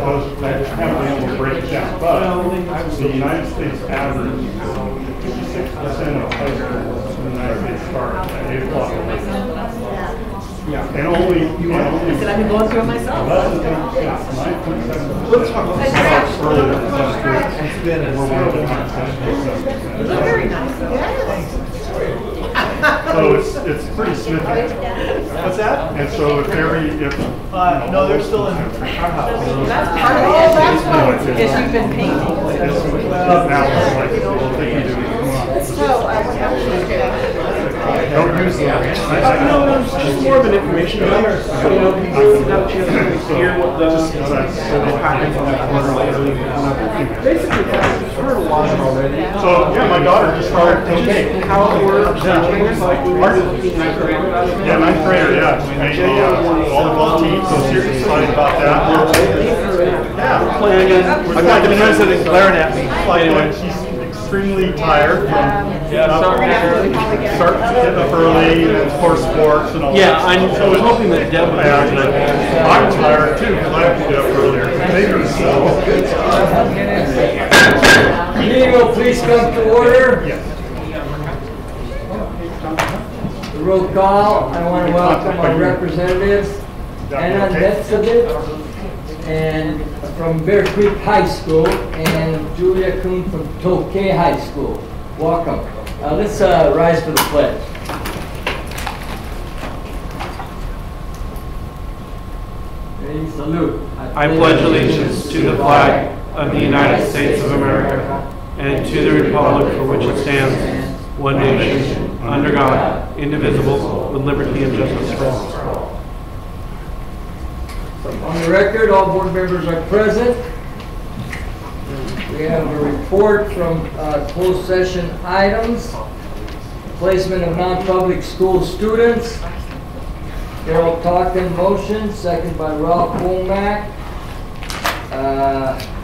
because I haven't been able to break it down. But the United States average, 56% of high schools in the United States start at 8 o'clock. Yeah. And only, I said I've been going through it myself. Less than 9.7%. Let's talk about earlier than we're one of the You look very nice. So it's pretty significant. What's that? And so if no, they're still in our house. That's part of the issue. Is you've been painting. now it's like, well, they can do it. Don't use that. No, it's just more of an information. You know, people have a chance to hear what the package on that corner later. Basically, I've heard a lot already. So, yeah, my daughter just started coaching. How it works. Yeah, ninth grader, yeah. Made the volleyball team, so seriously excited about that. Yeah. Playing against, I've got the president glaring at me. Anyway, she's extremely tired from start getting up early and for sports and all that. Yeah, I was hoping that Deb would be I'm tired too because I have to get up earlier. Meeting will please come to order. Yes. The roll call. I want to welcome our representatives, Anna Netsovit, and from Bear Creek High School, and Julia Kuhn from Tokay High School. Welcome. Let's rise for the pledge. Ready, salute. I pledge allegiance to the flag of the United States of America and to the republic for which it stands, one nation, under God, indivisible, with liberty and justice for all. On the record, all board members are present. We have a report from closed session items. Placement of non-public school students. Darrell Talkin motion, second by Ralph Womack.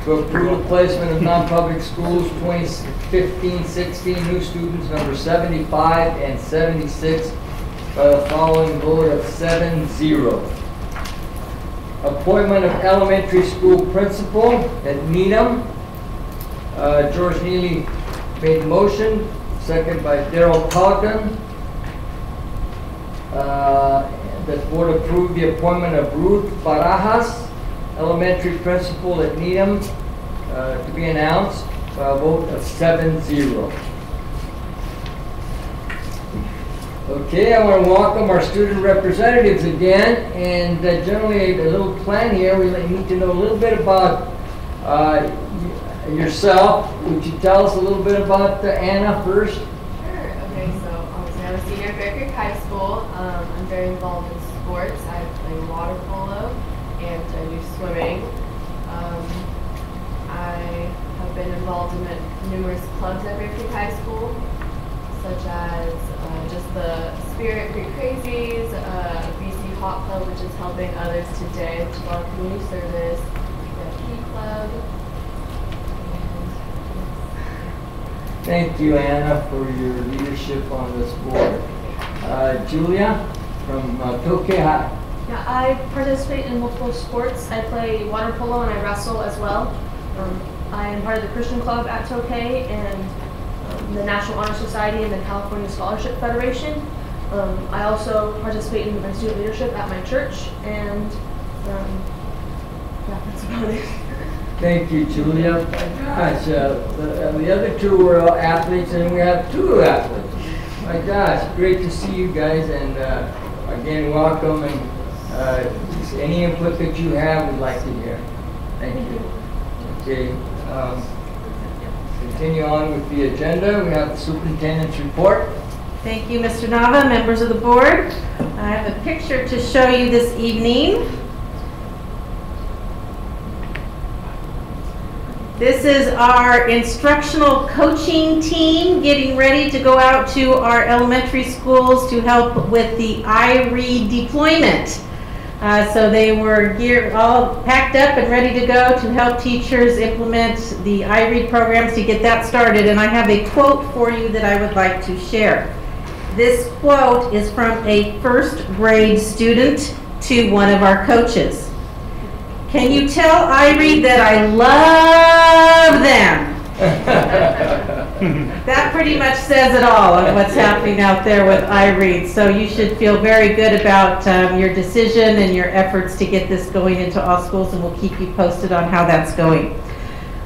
To approve the placement of non-public schools 2015-16 new students number 75 and 76 by the following vote of 7-0. Appointment of elementary school principal at Needham. George Neely made the motion, second by Darrell Talkin. The board approved the appointment of Ruth Barajas, elementary principal at Needham, to be announced by a vote of 7-0. Okay, I want to welcome our student representatives again, and generally a little plan here. We need to know a little bit about yourself. Would you tell us a little bit about Anna first? Sure. Okay, so obviously I'm a senior at Bear Creek High School. I'm very involved in sports. I play water polo and I do swimming. I have been involved in numerous clubs at Bear Creek High School, such as just the Spirit Creek Crazies, BC Hot Club, which is helping others today, which is our community service, the Key Club. Thank you, Anna, for your leadership on this board. Julia from Tokay High. Yeah, I participate in multiple sports. I play water polo and I wrestle as well. I am part of the Christian Club at Tokay and the National Honor Society and the California Scholarship Federation. I also participate in student leadership at my church, and yeah, that's about it. Thank you, Julia. Gosh, the other two were athletes, and we have two athletes. My gosh, great to see you guys, and again, welcome, and any input that you have, we'd like to hear. Thank you. Okay, continue on with the agenda. We have the superintendent's report. Thank you, Mr. Nava, members of the board. I have a picture to show you this evening. This is our instructional coaching team getting ready to go out to our elementary schools to help with the iRead deployment. So they were all packed up and ready to go to help teachers implement the iRead programs to get that started. And I have a quote for you that I would like to share. This quote is from a first grade student to one of our coaches. Can you tell Irie that I love them? That pretty much says it all on what's happening out there with Irie. So you should feel very good about your decision and your efforts to get this going into all schools, and we'll keep you posted on how that's going.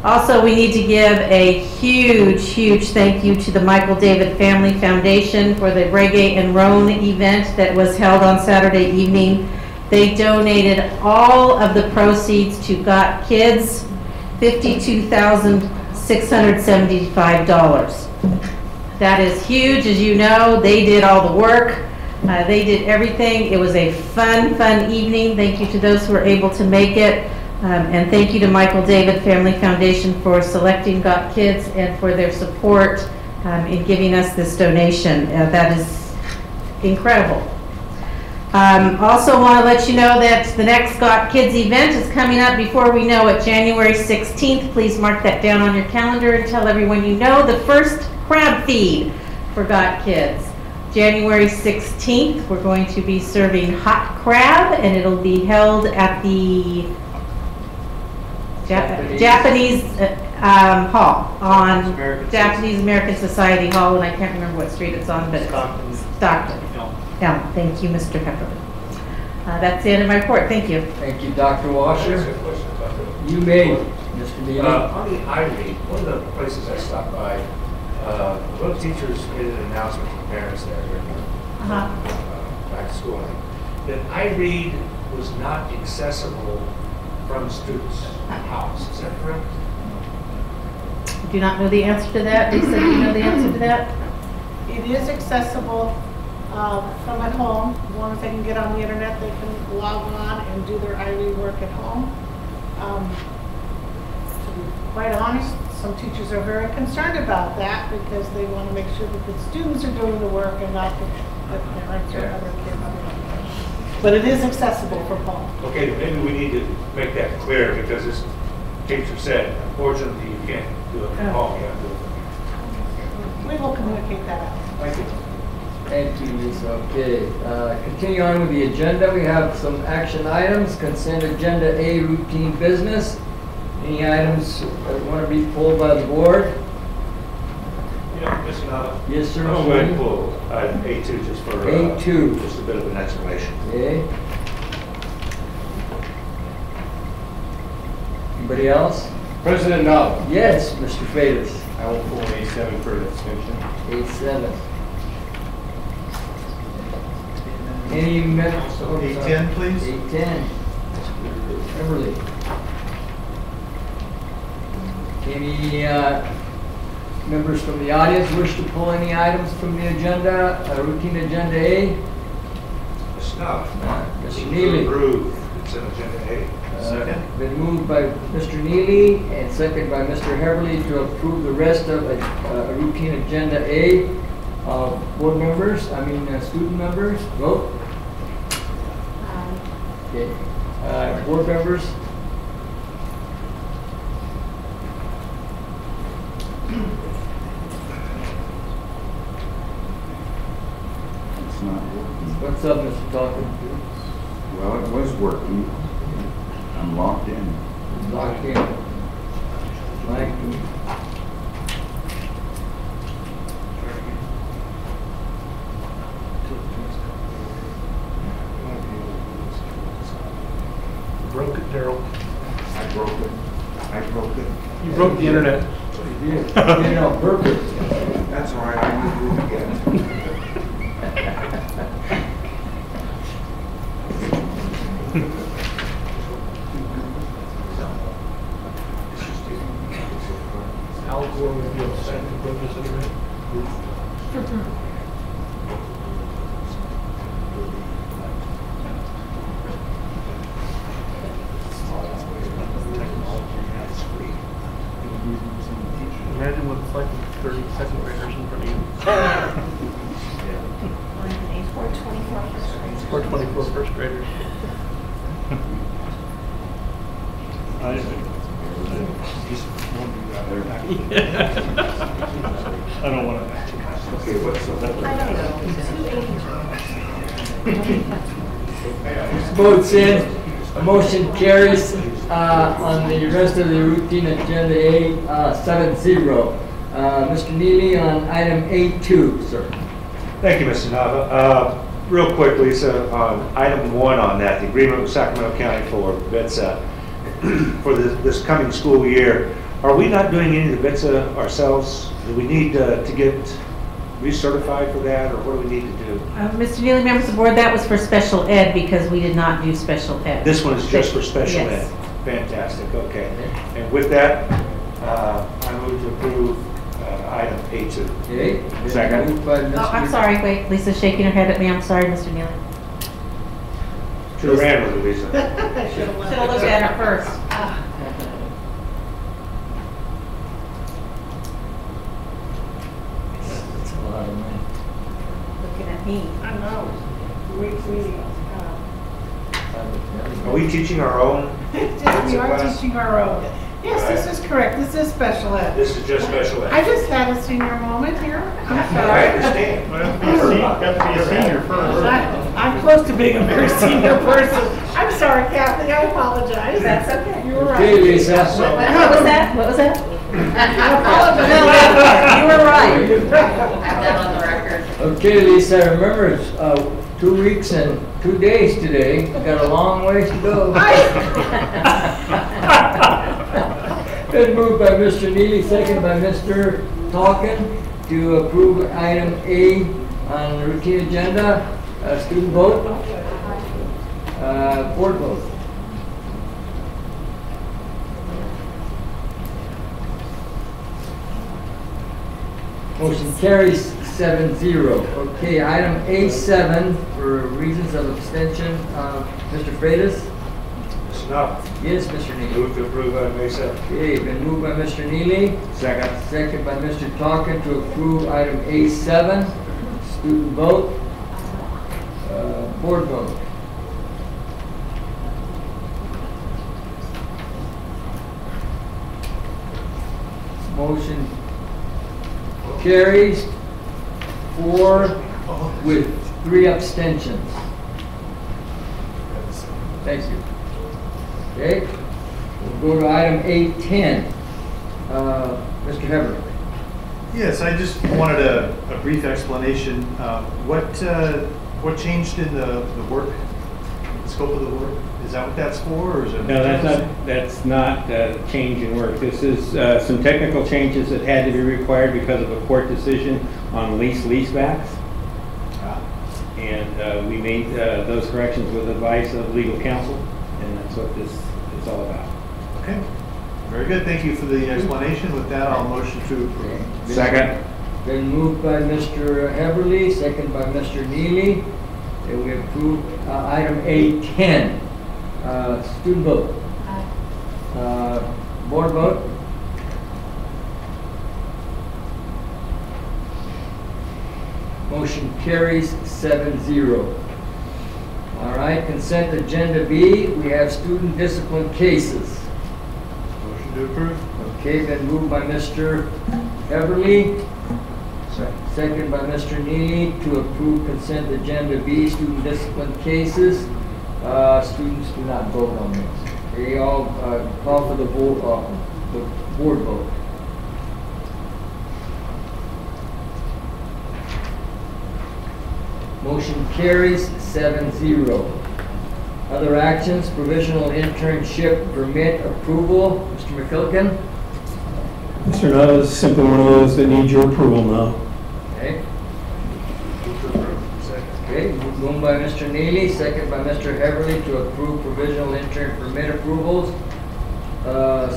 Also, we need to give a huge, huge thank you to the Michael David Family Foundation for the Reggae and Roan event that was held on Saturday evening. They donated all of the proceeds to Got Kids, $52,675. That is huge, as you know. They did all the work. They did everything. It was a fun, fun evening. Thank you to those who were able to make it. And thank you to Michael David Family Foundation for selecting Got Kids and for their support in giving us this donation. That is incredible. Also want to let you know that the next Got Kids event is coming up before we know it, January 16th. Please mark that down on your calendar and tell everyone you know. The first crab feed for Got Kids. January 16th, we're going to be serving hot crab, and it'll be held at the Japanese Hall, on Japanese American Society Hall, and I can't remember what street it's on, but it's Stockton. Yeah, thank you, Mr. Pepper. That's the end of my report. Thank you. Thank you, Dr. Washer. You may, Mr. Neely. On the Irie, one of the places I stopped by, both teachers made an announcement to parents there during the back to school, that Irie was not accessible from students' house. Is that correct? Do not know the answer to that. Lisa, do you know the answer to that? It is accessible from at home. As long as they can get on the internet, they can log on and do their Irie work at home. To be quite honest, some teachers are very concerned about that because they want to make sure that the students are doing the work and not the parents or other kids doing it. But it is accessible from home. Okay, maybe we need to make that clear because this teacher said, unfortunately, you can't do it from home. You have to do it from here. We will communicate that out. Thank you. Thank you, Lisa. Okay, continue on with the agenda. We have some action items. Consent agenda A, routine business. Any items that want to be pulled by the board? Yeah, Ms. Nava. Yes, sir. I'm going to pull item A2 just for A2. just a bit of an explanation. Okay. Anybody else? President Nava. Yes, Mr. Freitas. I will pull A7 for an extension. A7. Any minutes? A10, please. A10. Everly. Any members from the audience wish to pull any items from the agenda, routine agenda A? Ms. Nava. Mr. Neely. Approve consent agenda A. Second. Been moved by Mr. Neely and second by Mr. Heverly to approve the rest of routine agenda A. Board members, student members, vote. Okay. Board members. It's not working. What's up, Mr. Talkin? Well, it was working. I'm locked in. Locked in. Mike. Broke it, Daryl. I broke it. I broke it. You broke the internet. You did. You know, perfect. That's all right. I need to do it again. Al Gore would be upset if you broke his internet. Imagine what it's like with 32nd graders in front of you. Or 24 first graders. I don't want to. Okay, what's up? Votes in, motion carries. on the rest of the routine agenda, A7-0. Mr. Neely on item A2, sir. Thank you, Mr. Nava. Real quick, Lisa, on item 1 on that, the agreement with Sacramento County for VETSA for this coming school year, are we not doing any of the VETSA ourselves? Do we need to get recertified for that, or what do we need to do? Mr. Neely, members of the board, that was for special ed because we did not do special ed. This one is just for special Yes. ed. Fantastic, okay. And with that, I move to approve item A2. Okay. Second. Moved by Oh, I'm Mr. sorry, wait, Lisa's shaking her head at me. I'm sorry, Mr. Neely. Should have ran with it, Lisa. Should have looked at her first. That's a lot of money. Looking at me. I know. Are we teaching our own? We are teaching our own. Yes, this is correct. This is special ed. This is just special ed. I just had a senior moment here. I'm I sorry. understand. Got to be a senior first. I'm close to being a very senior person. I'm sorry, Kathy, I apologize. That's okay. You were Okay, right. Lisa. What was that? What was that? I apologize. You were right. That on the record. Okay, Lisa, remember it's 2 weeks and 2 days today. We've got a long ways to go. Been moved by Mr. Neely, second by Mr. Talkin to approve item A on the routine agenda. Student vote. Board vote. Motion carries 7-0. Okay, item A7 for reasons of abstention. Mr. Freitas? Mr. Knopf, Yes, Mr. Neely. move to approve item A7. Okay, been moved by Mr. Neely. Second. Second by Mr. Talkin to approve item A7. Student vote. Board vote. Motion carries 4 with 3 abstentions. Thank you. Okay, we'll go to item 810. Mr. Heber. Yes, I just wanted a brief explanation. What changed in the work, the scope of the work? Is that what that's for, or is it? No, that's not a change in work. This is some technical changes that had to be required because of a court decision on leasebacks. And we made those corrections with advice of legal counsel, and that's what this is all about. Okay, very good. Thank you for the explanation. With that, I'll motion to approve. Second. Been moved by Mr. Heberly, second by Mr. Neely. And we approve item A10. Student vote. Board vote. Motion carries 7-0. All right, consent agenda B, we have student discipline cases. Motion to approve. Okay, been moved by Mr. Everly, second by Mr. Neely to approve consent agenda B, student discipline cases. Students do not vote on this. They all call for the board vote. Motion carries 7-0. Other actions, provisional internship permit approval. Mr. McKilkin? Mr. Nutt is simply one of those that need your approval now. Okay. Okay, moved by Mr. Neely, second by Mr. Heberly to approve provisional intern permit approvals.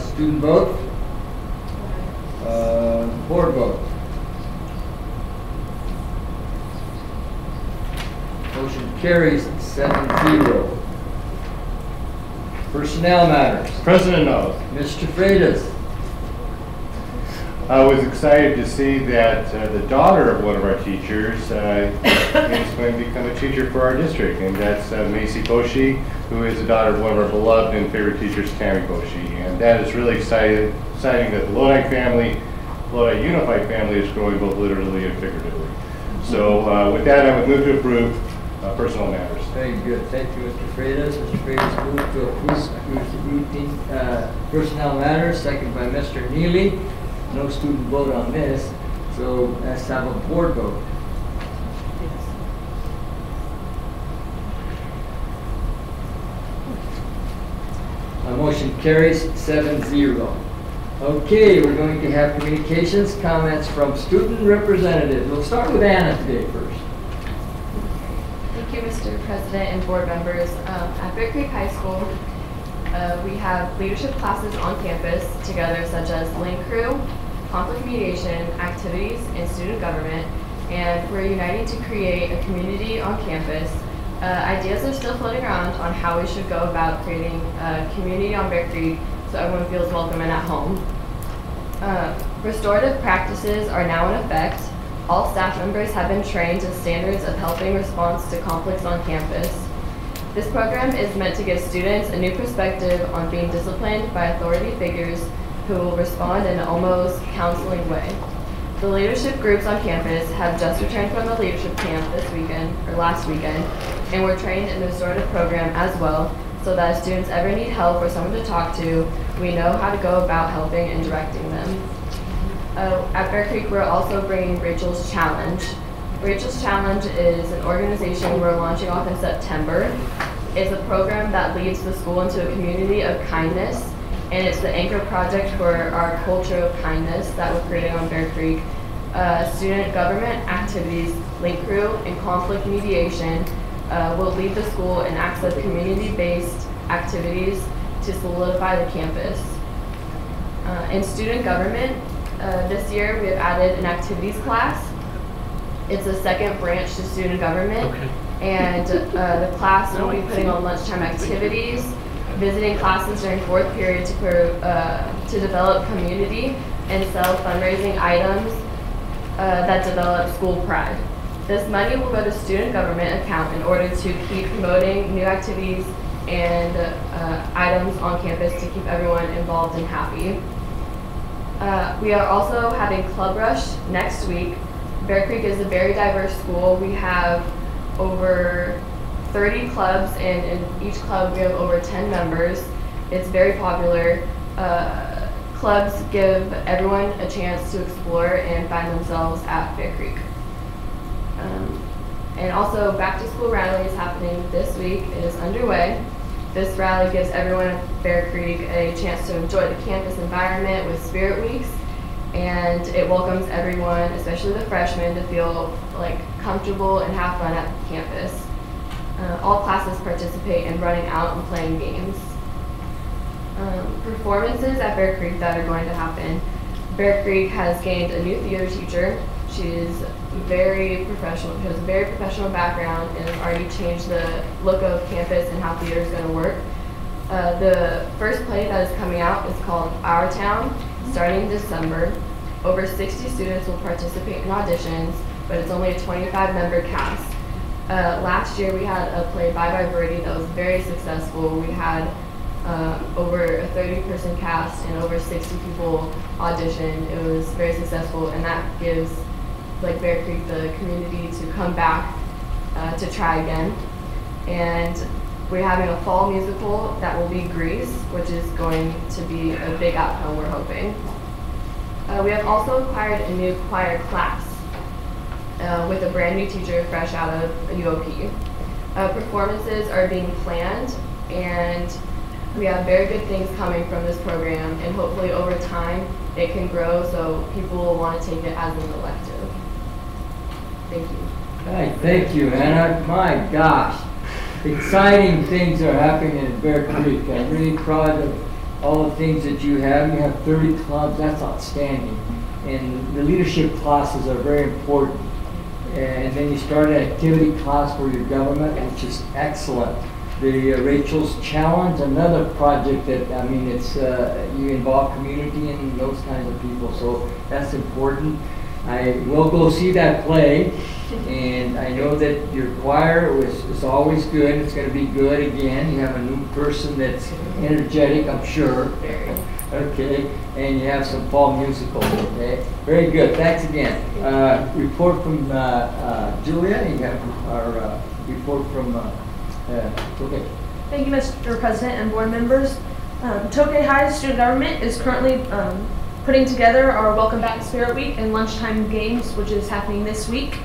Student vote. Board vote. Motion carries 7-0. Personnel matters. President knows. Mr. Freitas. I was excited to see that the daughter of one of our teachers is going to become a teacher for our district, and that's Macy Boshi, who is the daughter of one of our beloved and favorite teachers, Tammy Boshi. And that is really exciting that the Lodi family, Lodi Unified family, is growing both literally and figuratively. So with that, I would move to approve personnel matters. Very good. Thank you, Mr. Freitas. Mr. Freitas moved to approve routine personnel matters, second by Mr. Neely. No student vote on this, so let's have a board vote. Motion carries 7-0. Okay, we're going to have communications, comments from student representatives. We'll start with Anna today first. Thank you, Mr. President and board members. At Bear Creek High School, we have leadership classes on campus together, such as Link Crew, conflict mediation, activities, and student government. And we're uniting to create a community on campus. Ideas are still floating around on how we should go about creating a community on Bear Creek so everyone feels welcome and at home. Restorative practices are now in effect. All staff members have been trained to standards of helping response to conflicts on campus. This program is meant to give students a new perspective on being disciplined by authority figures who will respond in an almost counseling way. The leadership groups on campus have just returned from the leadership camp this weekend, or last weekend, and were trained in the restorative program as well, so that if students ever need help or someone to talk to, we know how to go about helping and directing them. At Bear Creek, we're also bringing Rachel's Challenge. Rachel's Challenge is an organization we're launching off in September. It's a program that leads the school into a community of kindness, and it's the anchor project for our culture of kindness that we're creating on Bear Creek. Student government activities, Link Crew, and conflict mediation will lead the school in acts of community-based activities to solidify the campus. In student government, this year we have added an activities class. It's a second branch to student government, and the class will be putting on lunchtime activities, visiting classes during fourth period to develop community and sell fundraising items that develop school pride. This money will go to student government account in order to keep promoting new activities and items on campus to keep everyone involved and happy. We are also having Club Rush next week. Bear Creek is a very diverse school. We have over 30 clubs, and in each club we have over 10 members. It's very popular. Clubs give everyone a chance to explore and find themselves at Bear Creek. And also, Back to School Rally is happening this week. It is underway. This rally gives everyone at Bear Creek a chance to enjoy the campus environment with Spirit Weeks, and it welcomes everyone, especially the freshmen, to feel like comfortable and have fun at campus. All classes participate in running out and playing games. Performances at Bear Creek that are going to happen. Bear Creek has gained a new theater teacher. She is very professional. She has a very professional background and has already changed the look of campus and how theater is going to work. The first play that is coming out is called Our Town, starting in December. Over 60 students will participate in auditions, but it's only a 25-member cast. Last year we had a play, Bye Bye Birdie, that was very successful. We had over a 30-person cast and over 60 people audition. It was very successful, and that gives Bear Creek the community to come back to try again. And we're having a fall musical that will be Grease, which is going to be a big outcome, we're hoping. We have also acquired a new choir class with a brand new teacher fresh out of UOP. Performances are being planned, and we have very good things coming from this program, and hopefully over time it can grow so people will want to take it as an elective. Thank you. Hey, thank you, Anna. My gosh, exciting things are happening in Bear Creek. I'm really proud of all the things that you have. You have 30 clubs. That's outstanding. And the leadership classes are very important. And then you start an activity class for your government, which is excellent. The Rachel's Challenge, another project that, I mean, it's you involve community and those kinds of people, so that's important. I will go see that play, and I know that your choir is always good. It's going to be good again. You have a new person that's energetic, I'm sure. Okay, and you have some fall musicals, okay? Very good, thanks again. Report from Julia, you have our report from Okay. Thank you, Mr. President and board members. Tokay High student government is currently putting together our Welcome Back Spirit Week and lunchtime games, which is happening this week.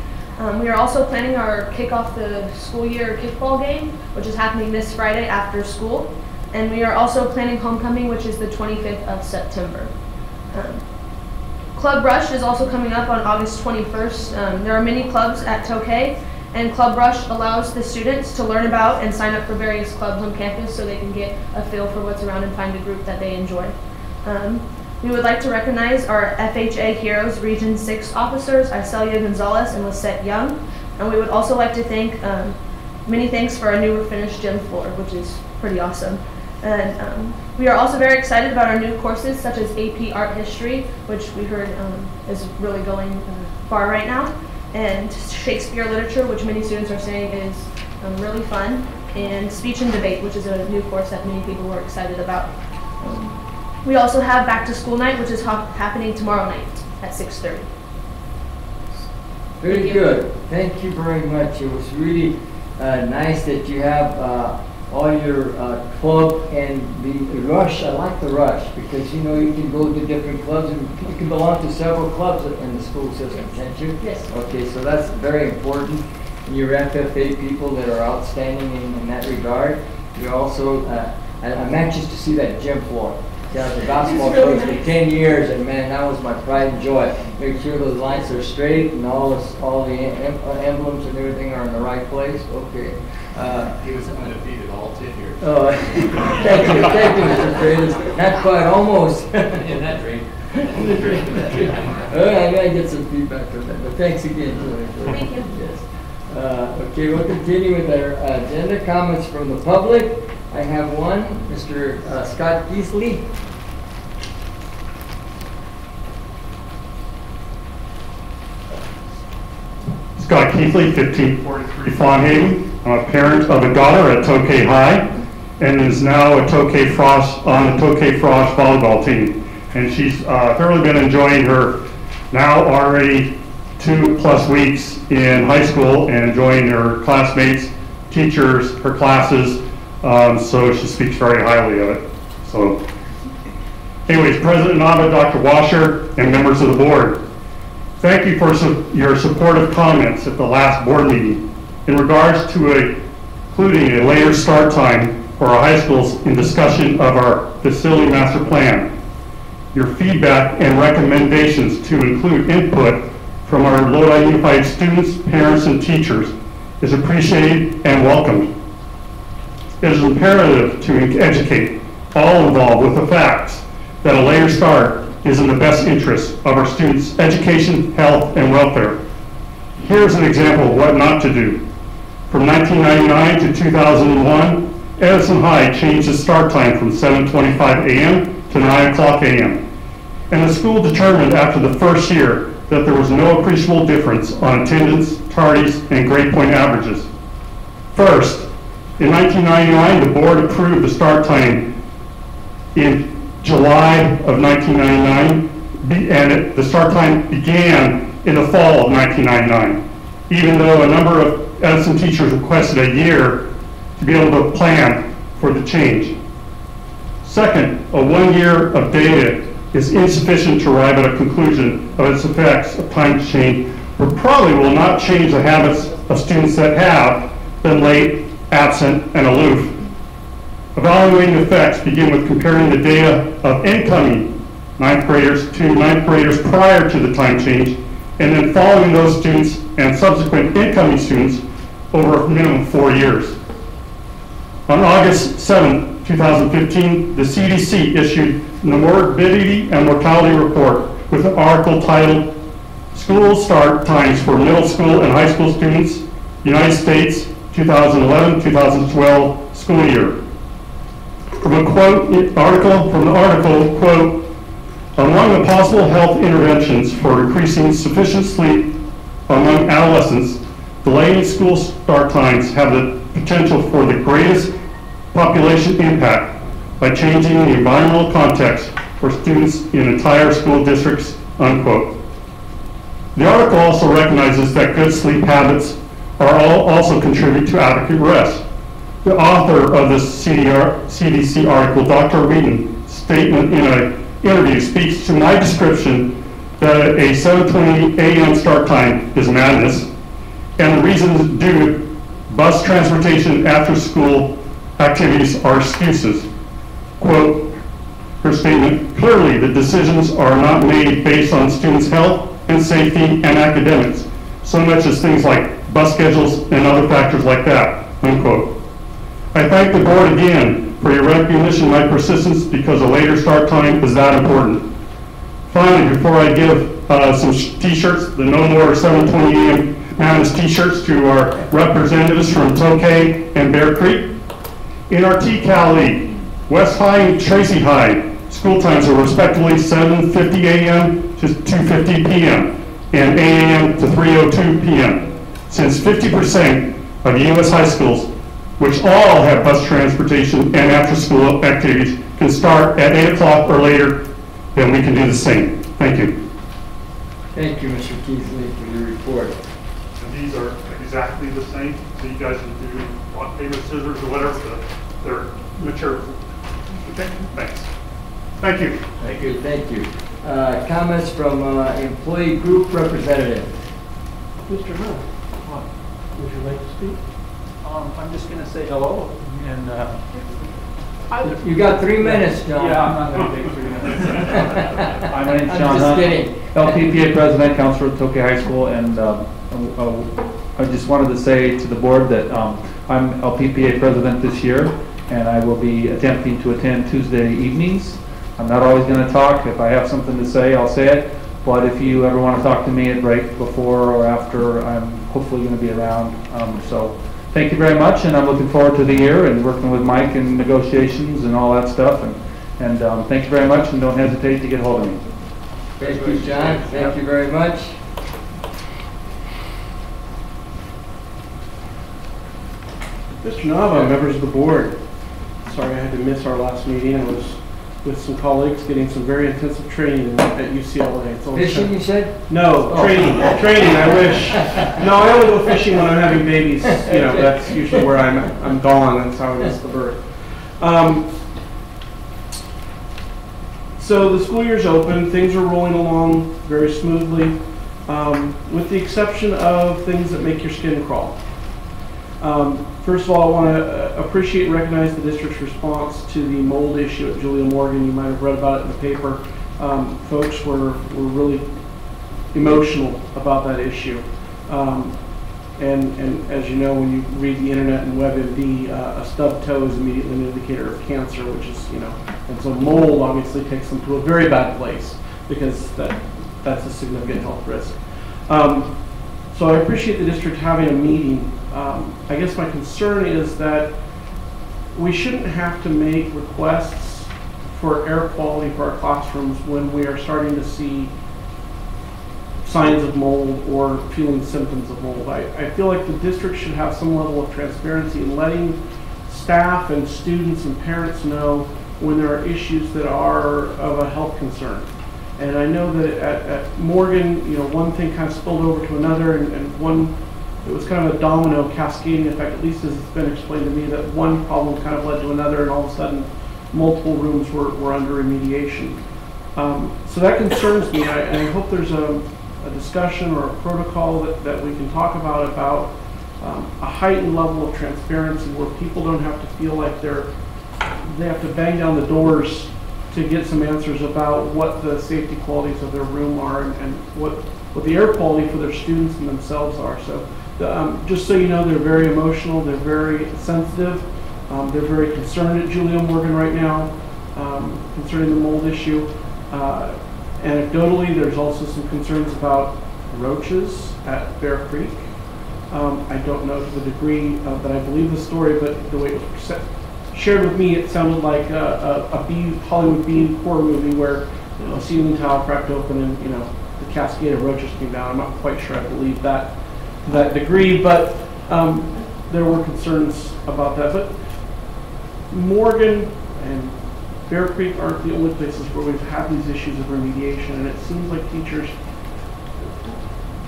We are also planning our kick off the school year kickball game, which is happening this Friday after school. And we are also planning homecoming, which is the 25th of September. Club Rush is also coming up on August 21st. There are many clubs at Tokay, and Club Rush allows the students to learn about and sign up for various clubs on campus so they can get a feel for what's around and find a group that they enjoy. We would like to recognize our FHA Heroes Region 6 officers, Icelia Gonzalez and Lisette Young. And we would also like to thank, many thanks for our new finished gym floor, which is pretty awesome. And we are also very excited about our new courses such as AP Art History, which we heard is really going far right now, and Shakespeare Literature, which many students are saying is really fun, and Speech and Debate, which is a new course that many people were excited about. We also have Back to School Night, which is happening tomorrow night at 6:30. Very good. Thank you very much. It was really nice that you have all your club and the rush. I like the rush because you know you can go to different clubs and you can belong to several clubs in the school system, can't you? Yes. Okay, so that's very important. And your FFA people that are outstanding in that regard. You also, I'm anxious to see that gym floor. Yeah, the basketball really coach for nice. 10 years, and man, that was my pride and joy. Make sure those lines are straight and all the emblems and everything are in the right place. Okay. He was undefeated all 10 years. Oh, thank you, Mr. Freitas. Not quite, almost. In that dream. I gotta get some feedback from that, but thanks again. Thank you. Yes. Okay, we'll continue with our agenda comments from the public. I have one, Mr. Scott Geesley. Scott Keithley, 1543 Fawnhaven. I'm a parent of a daughter at Tokay High and is now a Tokay Frosh on the Tokay Frosh volleyball team. And she's thoroughly been enjoying her now already 2+ weeks in high school and enjoying her classmates, teachers, her classes. So she speaks very highly of it. So anyways, President Nava, Dr. Washer, and members of the board, thank you for your supportive comments at the last board meeting in regards to including a later start time for our high schools in discussion of our facility master plan. Your feedback and recommendations to include input from our Lodi Unified students, parents, and teachers is appreciated and welcomed. It is imperative to educate all involved with the facts that a later start is in the best interest of our students' education, health, and welfare. Here's an example of what not to do. From 1999 to 2001, Edison High changed the start time from 7:25 a.m. to 9 o'clock a.m. And the school determined after the first year that there was no appreciable difference on attendance, tardies, and grade point averages. First, in 1999, the board approved the start time in July of 1999, and the start time began in the fall of 1999, even though a number of Edison teachers requested a year to be able to plan for the change. Second, a 1 year of data is insufficient to arrive at a conclusion of its effects of time change, but probably will not change the habits of students that have been late, absent, and aloof. Evaluating effects begin with comparing the data of incoming 9th graders to 9th graders prior to the time change, and then following those students and subsequent incoming students over a minimum 4 years. On August 7, 2015, the CDC issued the Morbidity and Mortality Report with an article titled School Start Times for Middle School and High School Students, United States, 2011-2012 school year. From the article, quote, among the possible health interventions for increasing sufficient sleep among adolescents, delaying school start times have the potential for the greatest population impact by changing the environmental context for students in entire school districts, unquote. The article also recognizes that good sleep habits also contribute to adequate rest. The author of this CDC article, Dr. Wheaton's statement in an interview, speaks to my description that a 7:20 a.m. start time is madness, and the reasons due to bus transportation after school activities are excuses. Quote, her statement, clearly the decisions are not made based on students' health and safety and academics, so much as things like bus schedules and other factors like that, unquote. I thank the board again for your recognition of my persistence because a later start time is that important. Finally, before I give some t-shirts, the No More 7:20 a.m. Madness t-shirts to our representatives from Tokay and Bear Creek. In our TCAL League, West High and Tracy High school times are respectively 7:50 a.m. to 2:50 p.m. and 8 a.m. to 3:02 p.m. Since 50% of U.S. high schools, which all have bus transportation and after-school activities, can start at 8 o'clock or later, then we can do the same. Thank you. Thank you, Mr. Keithley, for your report. And these are exactly the same, so you guys can do rock, paper, scissors, or whatever, they're material. Okay, thanks. Thank you. Thank you. Thank you. Comments from employee group representative. Mr. Hunt, would you like to speak? I'm just going to say hello, and you got 3 minutes, John. Yeah, I'm not going to take 3 minutes. My name's I'm John just Hunt, kidding. LPPA president, counselor at Tokay High School, and I just wanted to say to the board that I'm LPPA president this year, and I will be attempting to attend Tuesday evenings. I'm not always going to talk. If I have something to say, I'll say it. But if you ever want to talk to me at break before or after, I'm hopefully going to be around. So thank you very much, and I'm looking forward to the year and working with Mike in negotiations and all that stuff. And thank you very much, and don't hesitate to get hold of me. Thank you, John. Thank you very much. Mr. Nava, members of the board, sorry I had to miss our last meeting. I was with some colleagues getting some very intensive training at UCLA. Fishing, you said? No, training, I wish. No, I only go fishing when I'm having babies. You know, that's usually where I'm gone. That's how I miss the birth. So the school year's open. Things are rolling along very smoothly, with the exception of things that make your skin crawl. First of all, I want to appreciate and recognize the district's response to the mold issue at Julia Morgan. You might have read about it in the paper. Folks were really emotional about that issue. And as you know, when you read the internet and WebMD, a stubbed toe is immediately an indicator of cancer, which is, you know, and so mold obviously takes them to a very bad place because that's a significant health risk. So I appreciate the district having a meeting. I guess my concern is that we shouldn't have to make requests for air quality for our classrooms when we are starting to see signs of mold or feeling symptoms of mold. I feel like the district should have some level of transparency in letting staff and students and parents know when there are issues that are of a health concern. And I know that at Morgan, you know, one thing kind of spilled over to another, and it was kind of a domino cascading effect, at least as it's been explained to me, that one problem kind of led to another, and all of a sudden multiple rooms were under remediation. So that concerns me, and I hope there's a discussion or a protocol that we can talk about a heightened level of transparency where people don't have to feel like they have to bang down the doors to get some answers about what the safety qualities of their room are and what the air quality for their students and themselves are. So just so you know, they're very emotional, they're very sensitive, they're very concerned at Julia Morgan right now concerning the mold issue. Anecdotally, there's also some concerns about roaches at Bear Creek. I don't know to the degree that I believe the story, but the way it was shared with me, it sounded like a Hollywood Bean horror movie where, you know, a ceiling tile cracked open and, you know, the cascade of roaches came down. I'm not quite sure I believe that to that degree, but there were concerns about that. But Morgan and Bear Creek aren't the only places where we've had these issues of remediation, and it seems like teachers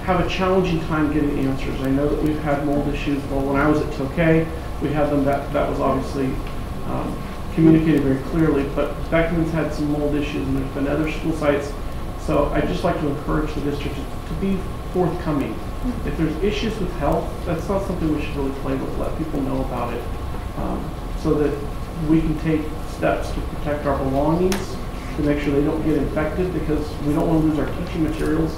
have a challenging time getting answers. I know that we've had mold issues. Well, when I was at Tokay, we have them. That was obviously communicated very clearly, but Beckman's had some mold issues and there's been other school sites. So I'd just like to encourage the district to be forthcoming. If there's issues with health, that's not something we should really play with. Let people know about it so that we can take steps to protect our belongings, to make sure they don't get infected, because we don't want to lose our teaching materials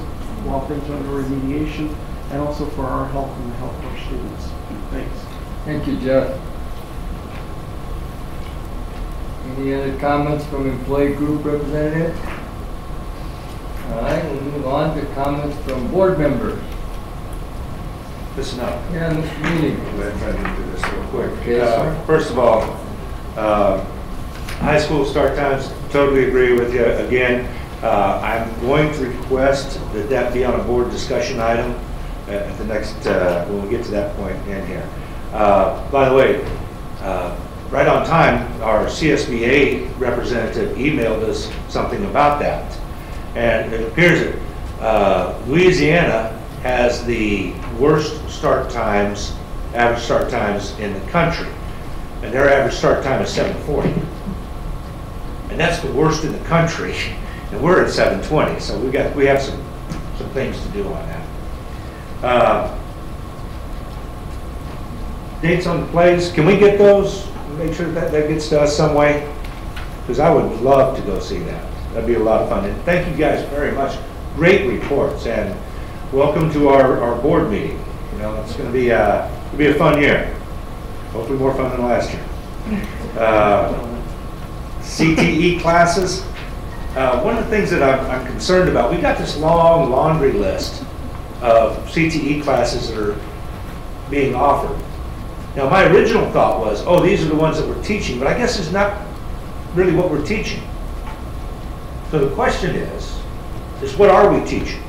while things are under remediation, and also for our health and the health of our students. Thanks. Thank you, Jeff. Any other comments from employee group representatives? All right, we'll move on to comments from board members. Listen up. Yeah, Mr. Mealy. Go ahead and try to do this real quick. Okay, sir. First of all, high school start times, totally agree with you. Again, I'm going to request that that be on a board discussion item at the next, when we get to that point in here. By the way, right on time, our CSBA representative emailed us something about that. And it appears that Louisiana has the worst start times, average start times in the country. And their average start time is 7:40. And that's the worst in the country. And we're at 7:20. So we have some things to do on that. Dates on the plays, can we get those? Make sure that gets to us some way? Because I would love to go see that. That'd be a lot of fun. And thank you guys very much. Great reports, and welcome to our board meeting. You know, it's going to be a fun year. Hopefully more fun than last year. CTE classes. One of the things that I'm concerned about, we got this long laundry list of CTE classes that are being offered. Now, my original thought was, oh, these are the ones that we're teaching, but I guess it's not really what we're teaching. So the question is what are we teaching?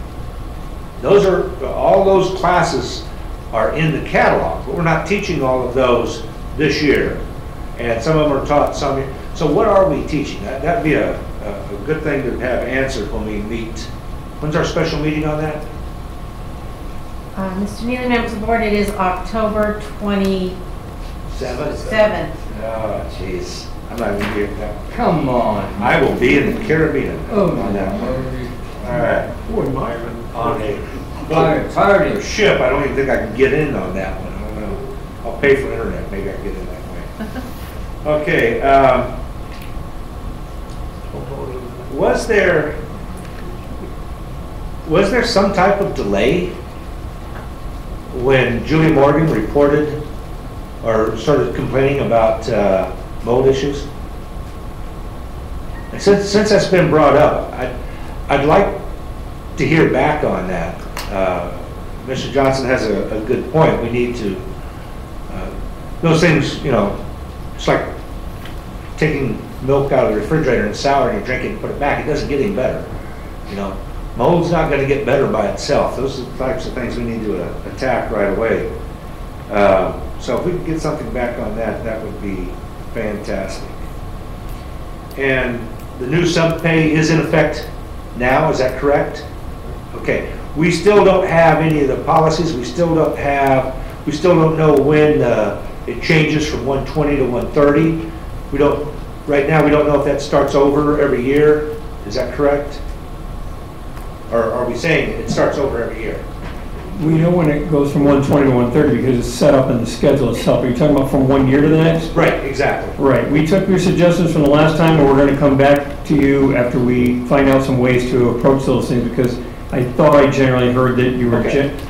All those classes are in the catalog, but we're not teaching all of those this year. And some of them are taught some year. So what are we teaching? That'd be a good thing to have answered when we meet. When's our special meeting on that? Mr. Neely, members of the board, it is October 27th. Oh, jeez. I'm not going to be at that. Come on. I will be in the Caribbean on that one. All right. On a party ship, I don't even think I can get in on that one. I don't know. I'll pay for internet. Maybe I can get in that way. Okay. Was there some type of delay when Julie Morgan reported or started complaining about mold issues? And since that's been brought up, I'd like to hear back on that. Mr. Johnson has a good point. We need to, those things, you know, it's like taking milk out of the refrigerator and sour and you drink it and put it back. It doesn't get any better. You know, mold's not going to get better by itself. Those are the types of things we need to attack right away. So if we could get something back on that, that would be fantastic. And the new sub-pay is in effect now, is that correct? Okay. We still don't have any of the policies. We still don't know when it changes from 120 to 130. Right now we don't know if that starts over every year. Is that correct? Or are we saying it starts over every year? We know when it goes from 120 to 130 because it's set up in the schedule itself. Are you talking about from one year to the next? Right, exactly. Right. We took your suggestions from the last time, and we're going to come back to you after we find out some ways to approach those things, because I thought I generally heard that you were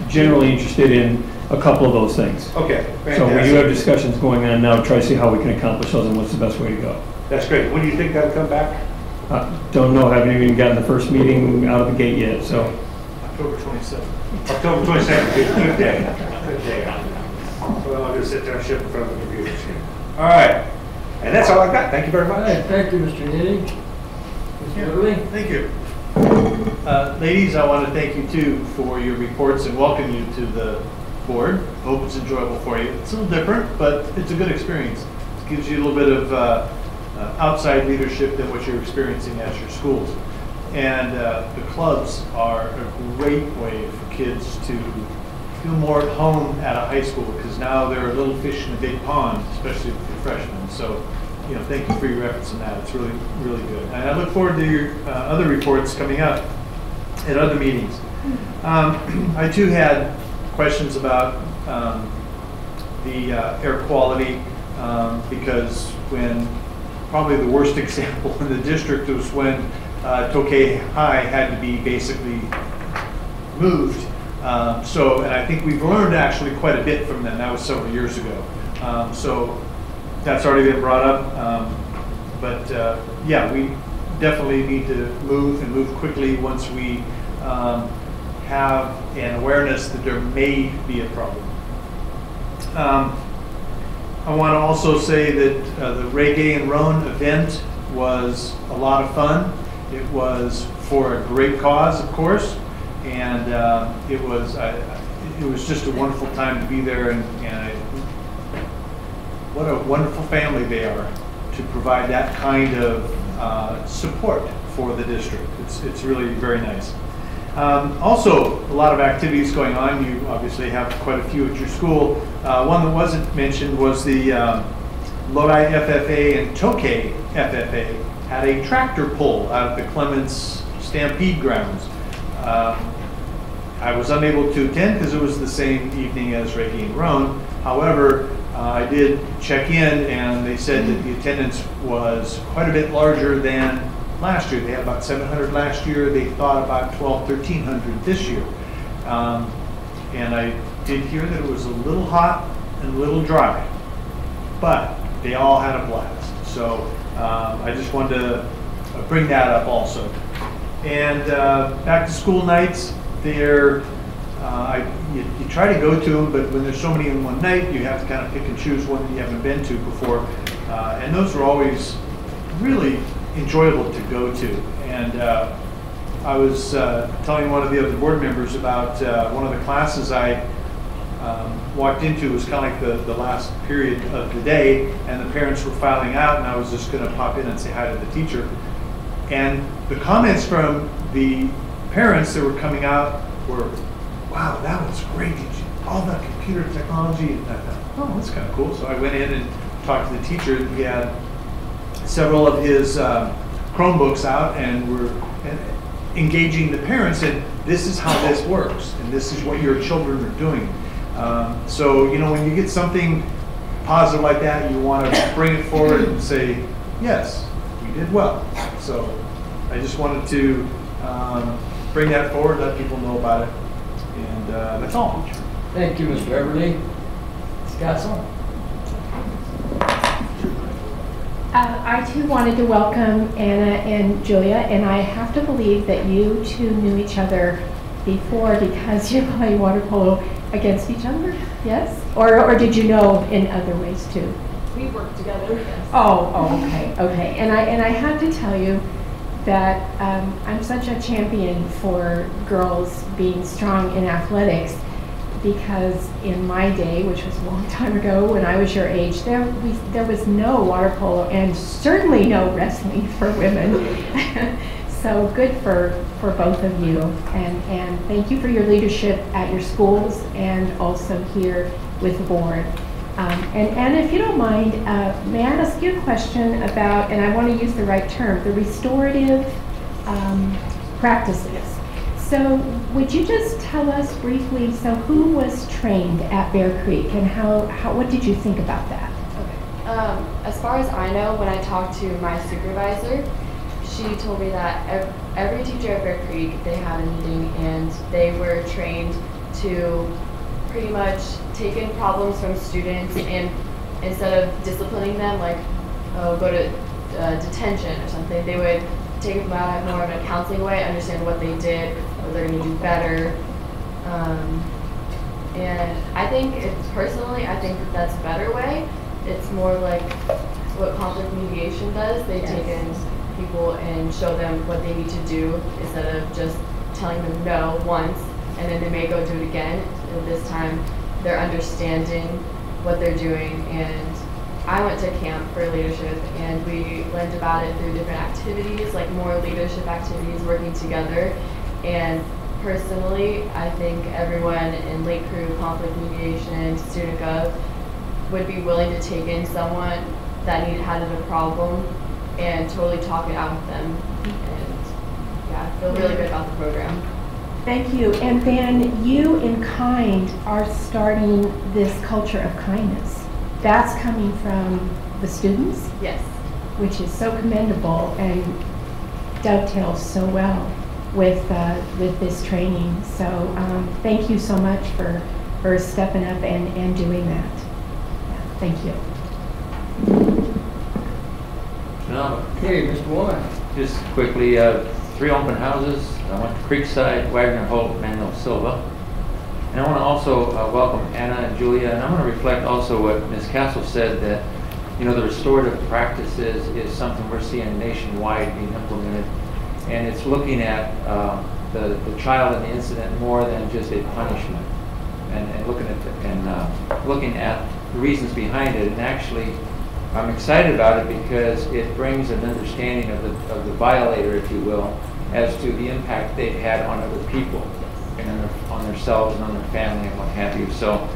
generally interested in a couple of those things. Okay, fantastic. So we do have discussions going on now to try to see how we can accomplish those and what's the best way to go. That's great. When do you think that'll come back? Don't know. Haven't even gotten the first meeting out of the gate yet. So October 27th. October 22nd. Good day. Good day. Well, I'll just sit there and ship in front of the computer screen. All right. And that's all I've got. Thank you very much. All right, thank you, Mr. Neely. Mr. Woodley? Thank you. Ladies, I want to thank you too for your reports and welcome you to the board. Hope it's enjoyable for you. It's a little different, but it's a good experience. It gives you a little bit of outside leadership than what you're experiencing at your schools. And the clubs are a great way for kids to feel more at home at a high school, because now they're a little fish in a big pond, especially for freshmen. So, thank you for your efforts in that. It's really, really good. And I look forward to your other reports coming up at other meetings. I too had questions about the air quality, because when probably the worst example in the district was when Tokay High had to be basically moved. And I think we've learned actually quite a bit from them. That was several years ago. So that's already been brought up. Yeah, we definitely need to move and move quickly once we have an awareness that there may be a problem. I want to also say that the Reggae and Roan event was a lot of fun. It was for a great cause, of course, and it was just a wonderful time to be there, and what a wonderful family they are to provide that kind of support for the district. It's really very nice. Also, a lot of activities going on. You obviously have quite a few at your school. One that wasn't mentioned was the Lodi FFA and Tokay FFA had a tractor pull out of the Clements Stampede grounds. I was unable to attend because it was the same evening as Reggae and Roan. However, I did check in, and they said that the attendance was quite a bit larger than last year. They had about 700 last year. They thought about 1,300 this year. And I did hear that it was a little hot and a little dry, but they all had a blast. So I just wanted to bring that up also. And back to school nights, they're, you try to go to them, but when there's so many in one night, you have to kind of pick and choose one that you haven't been to before. And those are always really enjoyable to go to. And I was telling one of the other board members about one of the classes I walked into. Was kind of like the last period of the day, and the parents were filing out, and I was just going to pop in and say hi to the teacher. And the comments from the parents that were coming out were, "Wow, that was great. All that computer technology." And I thought, oh, that's kind of cool. So I went in and talked to the teacher. He had several of his Chromebooks out, and were engaging the parents, and this is how this works, and this is what your children are doing. So, when you get something positive like that, you want to bring it forward and say, yes, we did well. So I just wanted to bring that forward, let people know about it, and that's all. Thank you, Mr. Beverly. Ms. Castle? I too wanted to welcome Anna and Julia, and I have to believe that you two knew each other before because you play water polo against each other, yes? Or did you know in other ways too? We work together, yes. Oh, okay. And I have to tell you that I'm such a champion for girls being strong in athletics, because in my day, which was a long time ago when I was your age, there was no water polo and certainly no wrestling for women. So good for both of you, and thank you for your leadership at your schools and also here with the board. And if you don't mind, may I ask you a question about, and I want to use the right term, the restorative practices. So would you just tell us briefly, so who was trained at Bear Creek, and what did you think about that? Okay. As far as I know, when I talked to my supervisor, she told me that every teacher at Bear Creek, they had a meeting and they were trained to pretty much take in problems from students, and instead of disciplining them, like, go to detention or something, they would take them out more of a counseling way, understand what they did, what they're going to do better. And I think personally, I think that's a better way. It's more like what conflict mediation does. They take in people and show them what they need to do instead of just telling them no once and then they may go do it again. And this time they're understanding what they're doing. And I went to camp for leadership, and we learned about it through different activities, like more leadership activities, working together. And personally, I think everyone in Lake Crew, conflict mediation, student gov, would be willing to take in someone that had a problem and totally talk it out with them. And yeah, I feel really good about the program. Thank you. And then you in kind are starting this culture of kindness. That's coming from the students? Yes. Which is so commendable and dovetails so well with this training. So thank you so much for stepping up and doing that. Yeah, thank you. Okay, Mr. Warren. Just quickly, 3 open houses. I went to Creekside, Wagner, Holt, Manuel Silva. And I want to also welcome Anna and Julia. And I want to reflect also what Ms. Castle said, that the restorative practices is something we're seeing nationwide being implemented. And it's looking at the child in the incident more than just a punishment. And looking at the reasons behind it. And actually, I'm excited about it because it brings an understanding of the violator, if you will, as to the impact they've had on other people and on themselves and on their family and what have you. So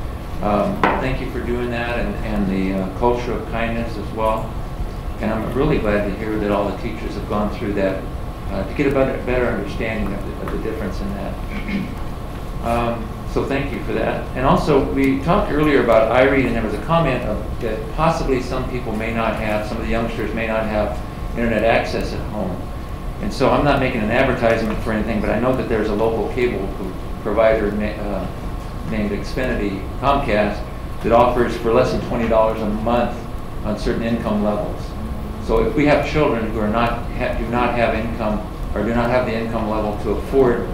thank you for doing that, and the culture of kindness as well. And I'm really glad to hear that all the teachers have gone through that to get a better understanding of the difference in that. So thank you for that. And also, we talked earlier about iRead, and there was a comment that possibly some people may not have, some of the youngsters may not have internet access at home. And so I'm not making an advertisement for anything, but I know that there's a local cable provider named Xfinity Comcast that offers for less than $20 a month on certain income levels. So if we have children who do not have income or do not have the income level to afford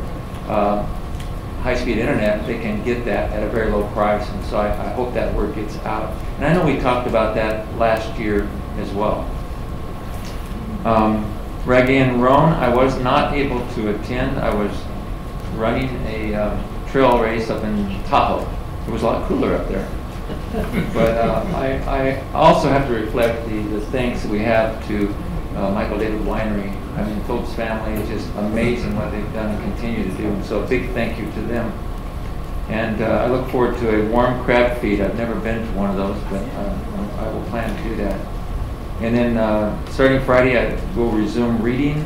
high-speed internet, they can get that at a very low price. And so I hope that word gets out. And I know we talked about that last year as well. Reggae and Roan, I was not able to attend. I was running a trail race up in Tahoe. It was a lot cooler up there. But I also have to reflect the thanks that we have to Michael David Winery. I mean, Phillips family is just amazing what they've done and continue to do. And so a big thank you to them. And I look forward to a warm crab feed. I've never been to one of those, but I will plan to do that. And then starting Friday, I will resume reading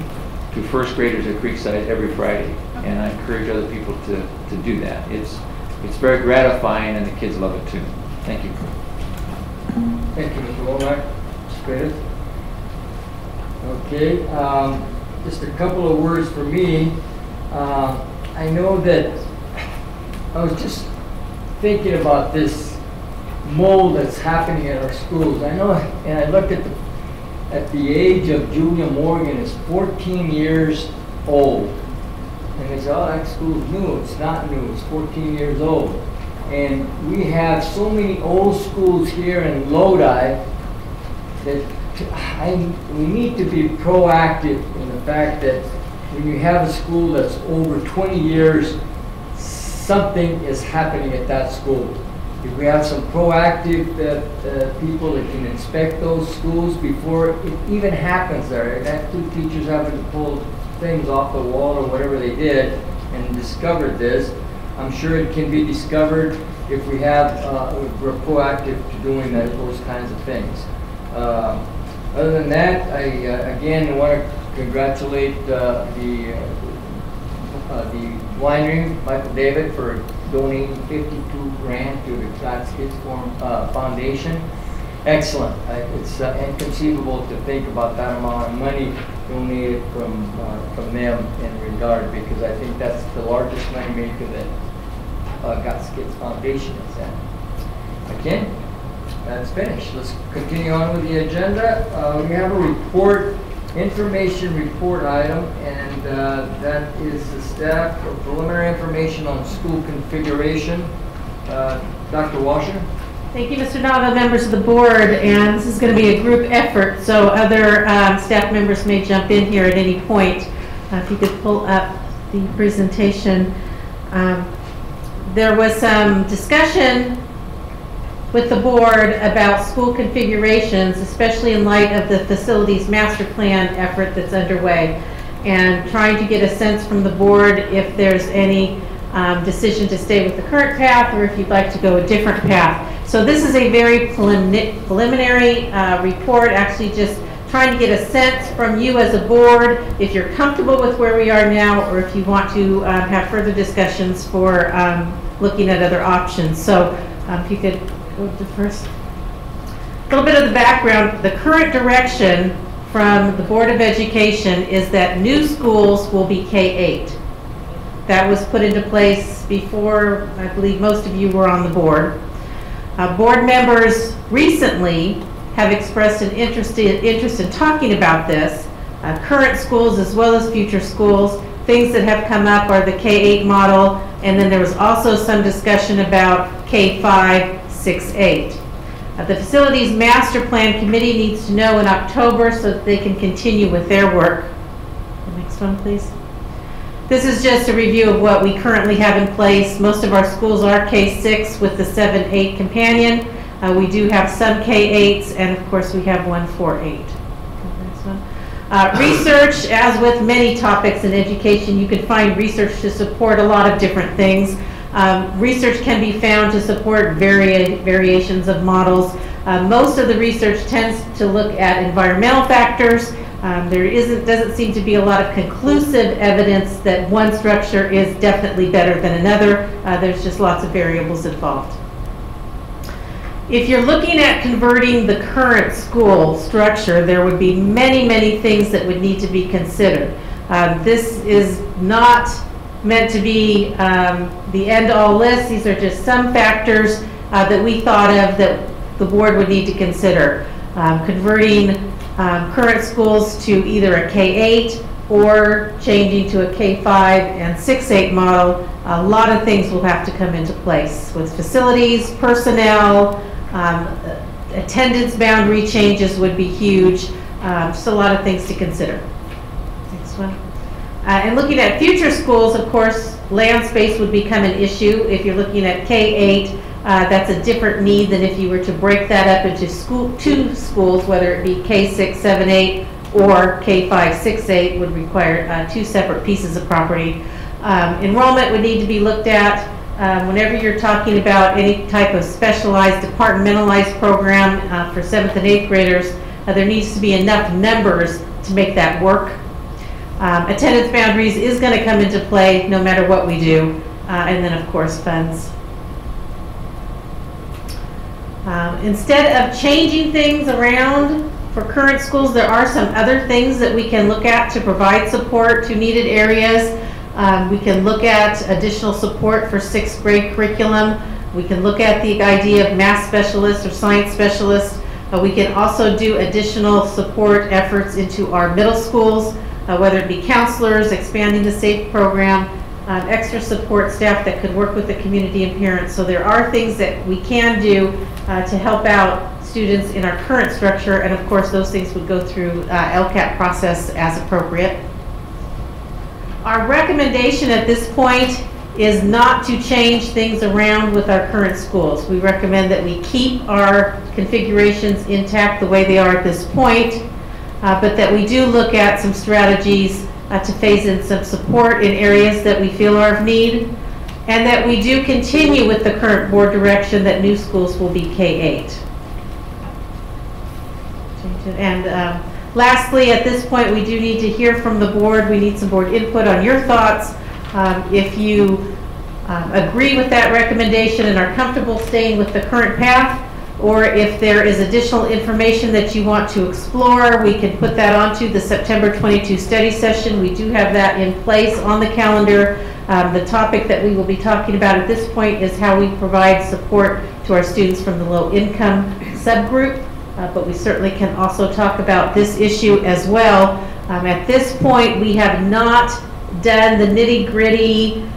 to first graders at Creekside every Friday. And I encourage other people to do that. It's very gratifying, and the kids love it too. Thank you. Thank you, Mr. Womack. Mr. Pettis. Okay, just a couple of words for me. I know that I was just thinking about this mold that's happening at our schools. I know, and I looked at the age of Julia Morgan is 14 years old. And they say, oh, that school's new. It's not new. It's 14 years old. And we have so many old schools here in Lodi that we need to be proactive in the fact that when you have a school that's over 20 years, something is happening at that school. If we have some proactive people that can inspect those schools before it even happens there, and that 2 teachers having to pull things off the wall or whatever they did and discovered this, I'm sure it can be discovered if we have, if we're proactive to doing those kinds of things. Other than that, I again want to congratulate the winery, Michael David, for donating 52 grand to the Glass Kids Foundation. Excellent. It's inconceivable to think about that amount of money donated from them in regard, because I think that's the largest money maker that Glass Kids Foundation is at. Again, that's finished. Let's continue on with the agenda. We have a report, information report item, and that is the staff for preliminary information on school configuration. Dr. Washer. Thank you, Mr. Nava, members of the board, and this is going to be a group effort, so other staff members may jump in here at any point. If you could pull up the presentation. There was some discussion with the board about school configurations, especially in light of the facilities master plan effort that's underway. and trying to get a sense from the board if there's any decision to stay with the current path or if you'd like to go a different path. So this is a very preliminary report, actually just trying to get a sense from you as a board if you're comfortable with where we are now or if you want to have further discussions for looking at other options. So if you could go to the first. A little bit of the background. The current direction from the Board of Education is that new schools will be K-8. That was put into place before, I believe most of you were on the board. Board members recently have expressed an interest in talking about this. Current schools as well as future schools. Things that have come up are the K-8 model, and then there was also some discussion about K-5, 6, 8. The Facilities Master Plan Committee needs to know in October so that they can continue with their work. The next one, please. This is just a review of what we currently have in place. Most of our schools are K-6 with the 7-8 companion. We do have some K-8s, and of course we have one 4-8. Research, as with many topics in education, you can find research to support a lot of different things. Research can be found to support variations of models. Most of the research tends to look at environmental factors. There doesn't seem to be a lot of conclusive evidence that one structure is definitely better than another. There's just lots of variables involved. If you're looking at converting the current school structure, there would be many, many things that would need to be considered. This is not meant to be the end-all list. These are just some factors that we thought of that the board would need to consider. Converting current schools to either a K-8 or changing to a K-5 and 6-8 model. A lot of things will have to come into place with facilities, personnel, attendance boundary changes would be huge. Just a lot of things to consider. Next one. And looking at future schools, of course, land space would become an issue. If you're looking at K-8, that's a different need than if you were to break that up into two schools, whether it be K-6, 7, 8, or K-5, 6, 8 would require two separate pieces of property. Enrollment would need to be looked at. Whenever you're talking about any type of specialized, departmentalized program for 7th and 8th graders, there needs to be enough numbers to make that work. Attendance boundaries is going to come into play no matter what we do. And then, of course, funds. Instead of changing things around for current schools, there are some other things that we can look at to provide support to needed areas. We can look at additional support for 6th grade curriculum. We can look at the idea of math specialists or science specialists. We can also do additional support efforts into our middle schools, whether it be counselors, expanding the SAFE program, extra support staff that could work with the community and parents. So there are things that we can do to help out students in our current structure, and of course those things would go through LCAP process as appropriate. Our recommendation at this point is not to change things around with our current schools. We recommend that we keep our configurations intact the way they are at this point, but that we do look at some strategies to phase in some support in areas that we feel are of need, and that we do continue with the current board direction that new schools will be K-8. And lastly, at this point, we do need to hear from the board. We need some board input on your thoughts. If you agree with that recommendation and are comfortable staying with the current path, or if there is additional information that you want to explore, we can put that onto the September 22 study session. We do have that in place on the calendar. The topic that we will be talking about at this point is how we provide support to our students from the low-income subgroup, but we certainly can also talk about this issue as well. At this point, we have not done the nitty-gritty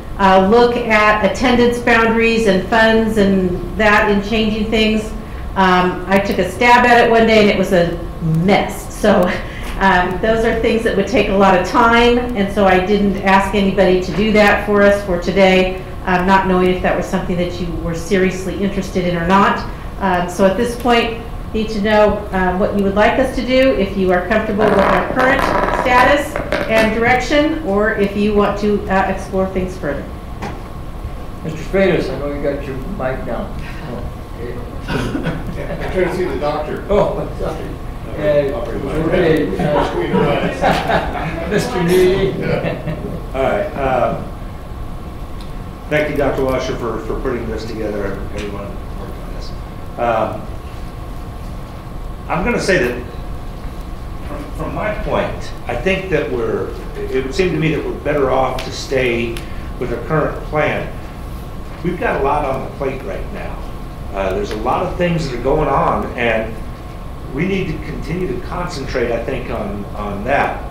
look at attendance boundaries and funds and that in changing things. I took a stab at it one day and it was a mess. So those are things that would take a lot of time, and so I didn't ask anybody to do that for us for today, not knowing if that was something that you were seriously interested in or not. So at this point, need to know what you would like us to do. If you are comfortable with our current status, and direction, or if you want to explore things further. Mr. Freitas, I know you got your mic down. I'm trying to see the doctor. Oh, sorry. Okay. Mr. Neely. All right. Thank you, Dr. Washer, for putting this together and everyone working on this. I'm going to say that from my point, I think that it would seem to me that we're better off to stay with our current plan. We've got a lot on the plate right now. There's a lot of things that are going on, and we need to continue to concentrate, I think, on that.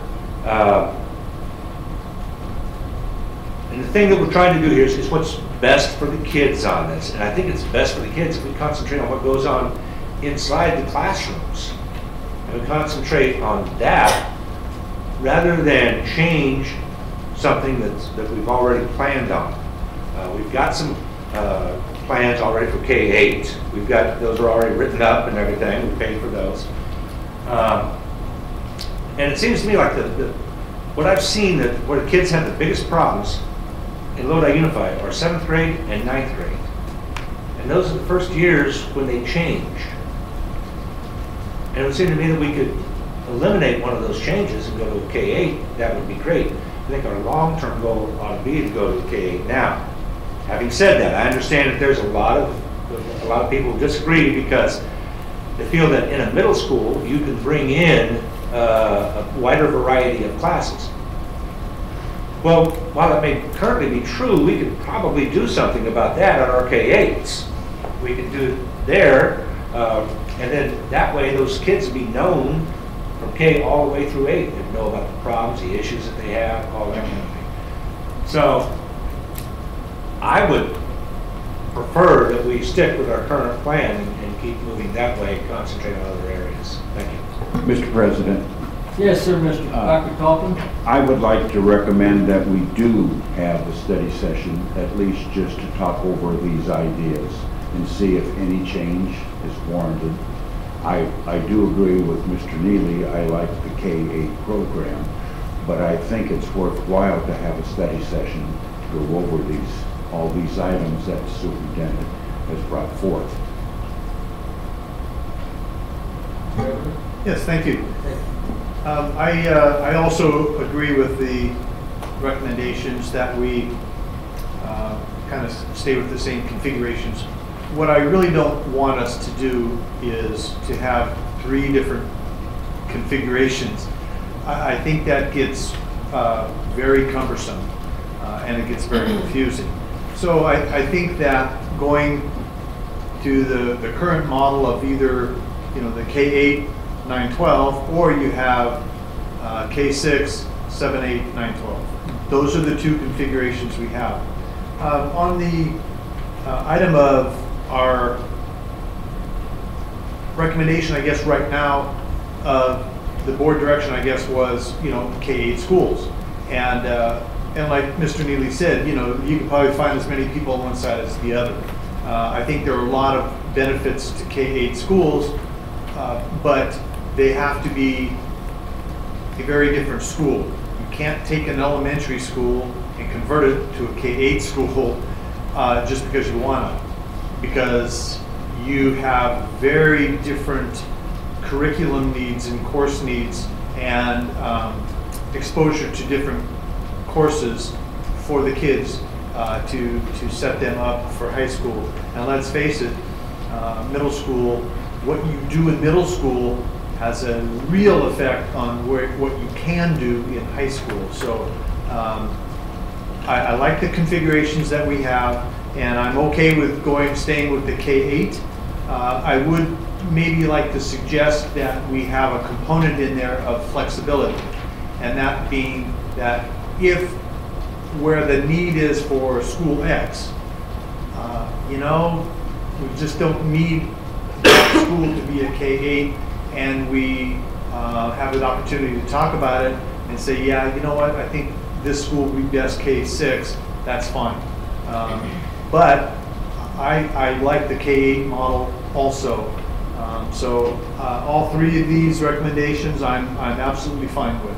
And the thing that we're trying to do here is what's best for the kids on this. And I think it's best for the kids if we concentrate on what goes on inside the classrooms. And we concentrate on that rather than change something that we've already planned on. We've got some plans already for K-8. We've got, those are already written up and everything. We paid for those. And it seems to me like what I've seen that where the kids have the biggest problems in Lodi Unified are 7th grade and 9th grade. And those are the first years when they change. And it would seem to me that we could eliminate one of those changes and go to a K-8. That would be great. I think our long-term goal ought to be to go to K-8 now. Having said that, I understand that there's a lot of people who disagree because they feel that in a middle school you can bring in a wider variety of classes. Well, while that may currently be true, we could probably do something about that at our K-8s. We could do it there, and then that way those kids would be known from K all the way through 8. They'd know about the problems, the issues that they have, all that kind of thing. So I would prefer that we stick with our current plan and keep moving that way, concentrate on other areas. Thank you. Mr. President. Yes, sir, Mr. Dr. Copeland. I would like to recommend that we do have a study session, at least just to talk over these ideas and see if any change is warranted. I do agree with Mr. Neely. I like the K-8 program, but I think it's worthwhile to have a study session to go over all these items that the superintendent has brought forth. Yes, thank you. I also agree with the recommendations that we kind of stay with the same configurations. What I really don't want us to do is to have 3 different configurations. I think that gets very cumbersome and it gets very confusing. So I think that going to the current model of either the K-8, 9-12, or you have K-6, 7-8, 9-12. Those are the 2 configurations we have. On the item of our recommendation, I guess right now, the board direction, I guess, was K-8 schools, and like Mr. Neely said, you can probably find as many people on one side as the other. I think there are a lot of benefits to K-8 schools, but they have to be a very different school. You can't take an elementary school and convert it to a K-8 school just because you want to, because you have very different curriculum needs and course needs and exposure to different courses for the kids to set them up for high school. And let's face it, middle school, what you do in middle school has a real effect on what you can do in high school. So I like the configurations that we have, and I'm okay with staying with the K-8. I would maybe like to suggest that we have a component in there of flexibility, and that being that if where the need is for school X, we just don't need that school to be a K-8, and we have an opportunity to talk about it and say, yeah, you know what, I think this school would be best K-6, that's fine. But I like the K-8 model also. So all 3 of these recommendations I'm absolutely fine with.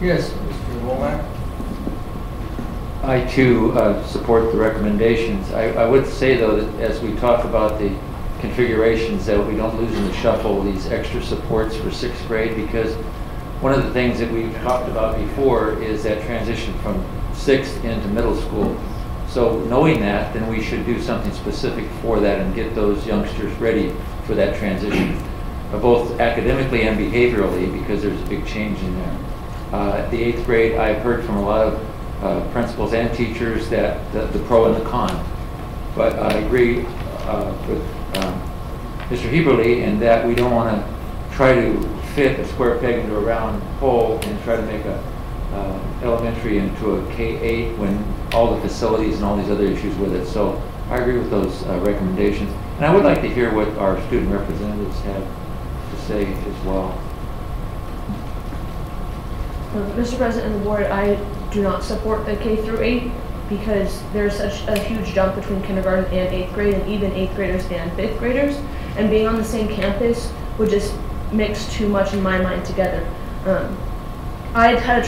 Yes, Mr. Womack? I too support the recommendations. I would say though that as we talk about the configurations that we don't lose in the shuffle these extra supports for 6th grade, because one of the things that we've talked about before is that transition from 6th into middle school. So knowing that, then we should do something specific for that and get those youngsters ready for that transition, both academically and behaviorally, because there's a big change in there. At the 8th grade, I've heard from a lot of principals and teachers that the pro and the con. But I agree with Mr. Heberly in that we don't want to try to fit a square peg into a round hole and try to make a elementary into a K-8 when all the facilities and all these other issues with it. So I agree with those recommendations. And I would like to hear what our student representatives have to say as well. Mr. President and the board, I do not support the K through 8 because there's such a huge jump between kindergarten and 8th grade, and even 8th graders and 5th graders. And being on the same campus would just mix too much in my mind together. I had a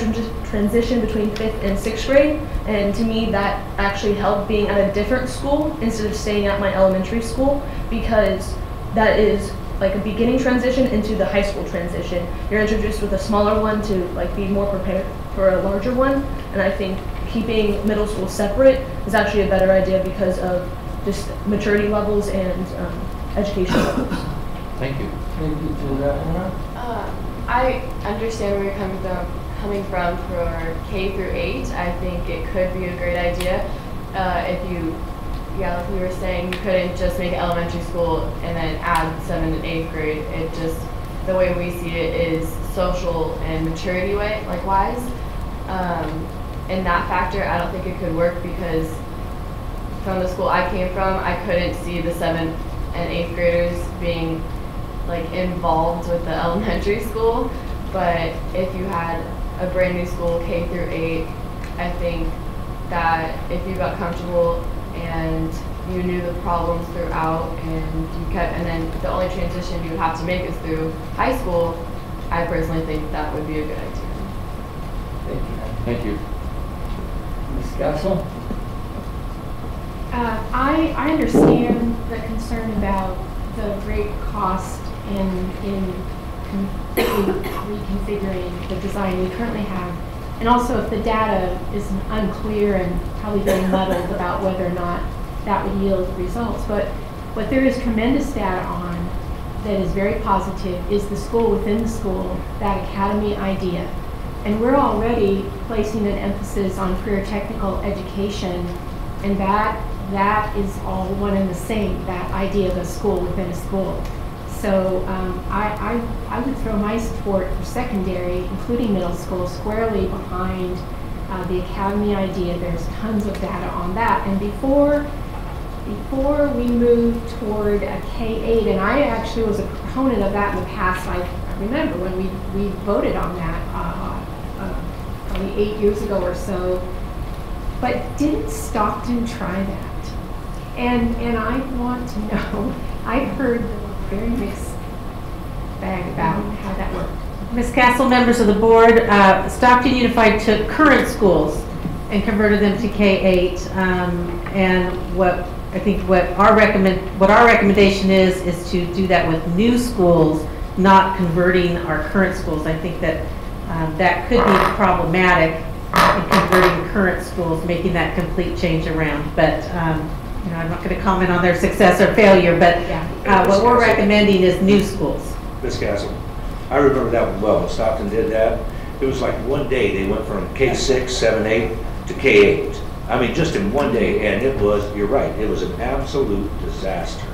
transition between 5th and 6th grade, and to me that actually helped being at a different school instead of staying at my elementary school, because that is like a beginning transition into the high school transition. You're introduced with a smaller one to like be more prepared for a larger one, and I think keeping middle school separate is actually a better idea because of just maturity levels and education levels. Thank you. Thank you to that. I understand where you're coming from for K through 8. I think it could be a great idea if you, like you were saying, you couldn't just make elementary school and then add 7th and 8th grade. It just, the way we see it is social and maturity wise. In that factor, I don't think it could work because from the school I came from, I couldn't see the 7th and 8th graders being like involved with the elementary school. But if you had a brand new school, K through 8, I think that if you got comfortable and you knew the problems throughout and you kept, and then the only transition you would have to make is through high school, I personally think that would be a good idea. Thank you. Thank you. Ms. Gassel? I understand the concern about the great cost in reconfiguring the design we currently have. And also if the data is unclear and probably very muddled about whether or not that would yield results. But what there is tremendous data on that is very positive is the school within the school, that academy idea. And we're already placing an emphasis on career technical education, and that is all one and the same, that idea of a school within a school. So I would throw my support for secondary, including middle school, squarely behind the academy idea. There's tons of data on that. And before we move toward a K-8, and I actually was a proponent of that in the past. I remember when we voted on that probably 8 years ago or so. But didn't Stockton try that? And I want to know, I've heard very mixed bag about how that worked. Ms. Castle, members of the board, Stockton Unified took current schools and converted them to K-8. And what our recommendation is to do that with new schools, not converting our current schools. I think that that could be problematic in converting current schools, making that complete change around. But I'm not going to comment on their success or failure, but what we're recommending is new schools. Ms. Castle, I remember that one well. When Stockton did that, it was like one day they went from K6, 7, 8 to K8. I mean, just in one day, and it was, you're right, it was an absolute disaster.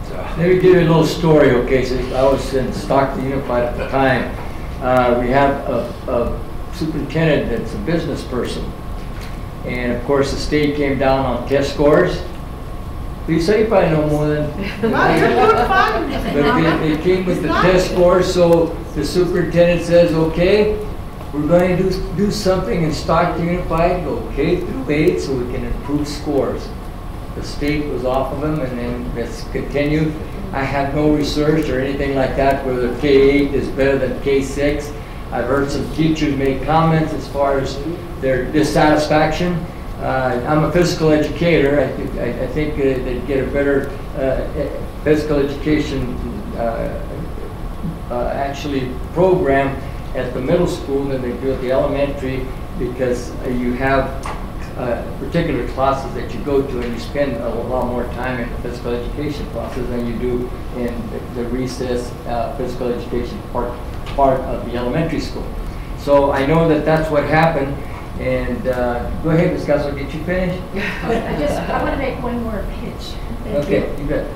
So. Let me give you a little story, okay? So I was in Stockton Unified at the time. We have a superintendent that's a business person. And of course, the state came down on test scores. Lisa, you probably know more than. But they came with the test scores, so the superintendent says, okay, we're going to do something in Stockton Unified, go K through 8, so we can improve scores. The state was off of them, and then let's continue. I have no research or anything like that whether K8 is better than K6. I've heard some teachers make comments as far as their dissatisfaction. I'm a physical educator. I think they'd get a better physical education actually program at the middle school than they do at the elementary, because you have particular classes that you go to and you spend a lot more time in the physical education classes than you do in the recess physical education part of the elementary school. So I know that that's what happened. And go ahead, Ms. Gasso, did you finish? I want to make one more pitch. Thank Okay, you bet.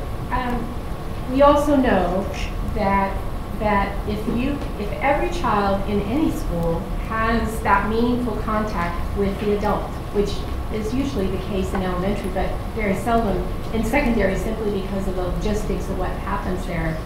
We also know that if every child in any school has that meaningful contact with the adult, which is usually the case in elementary, but very seldom in secondary, simply because of the logistics of what happens there,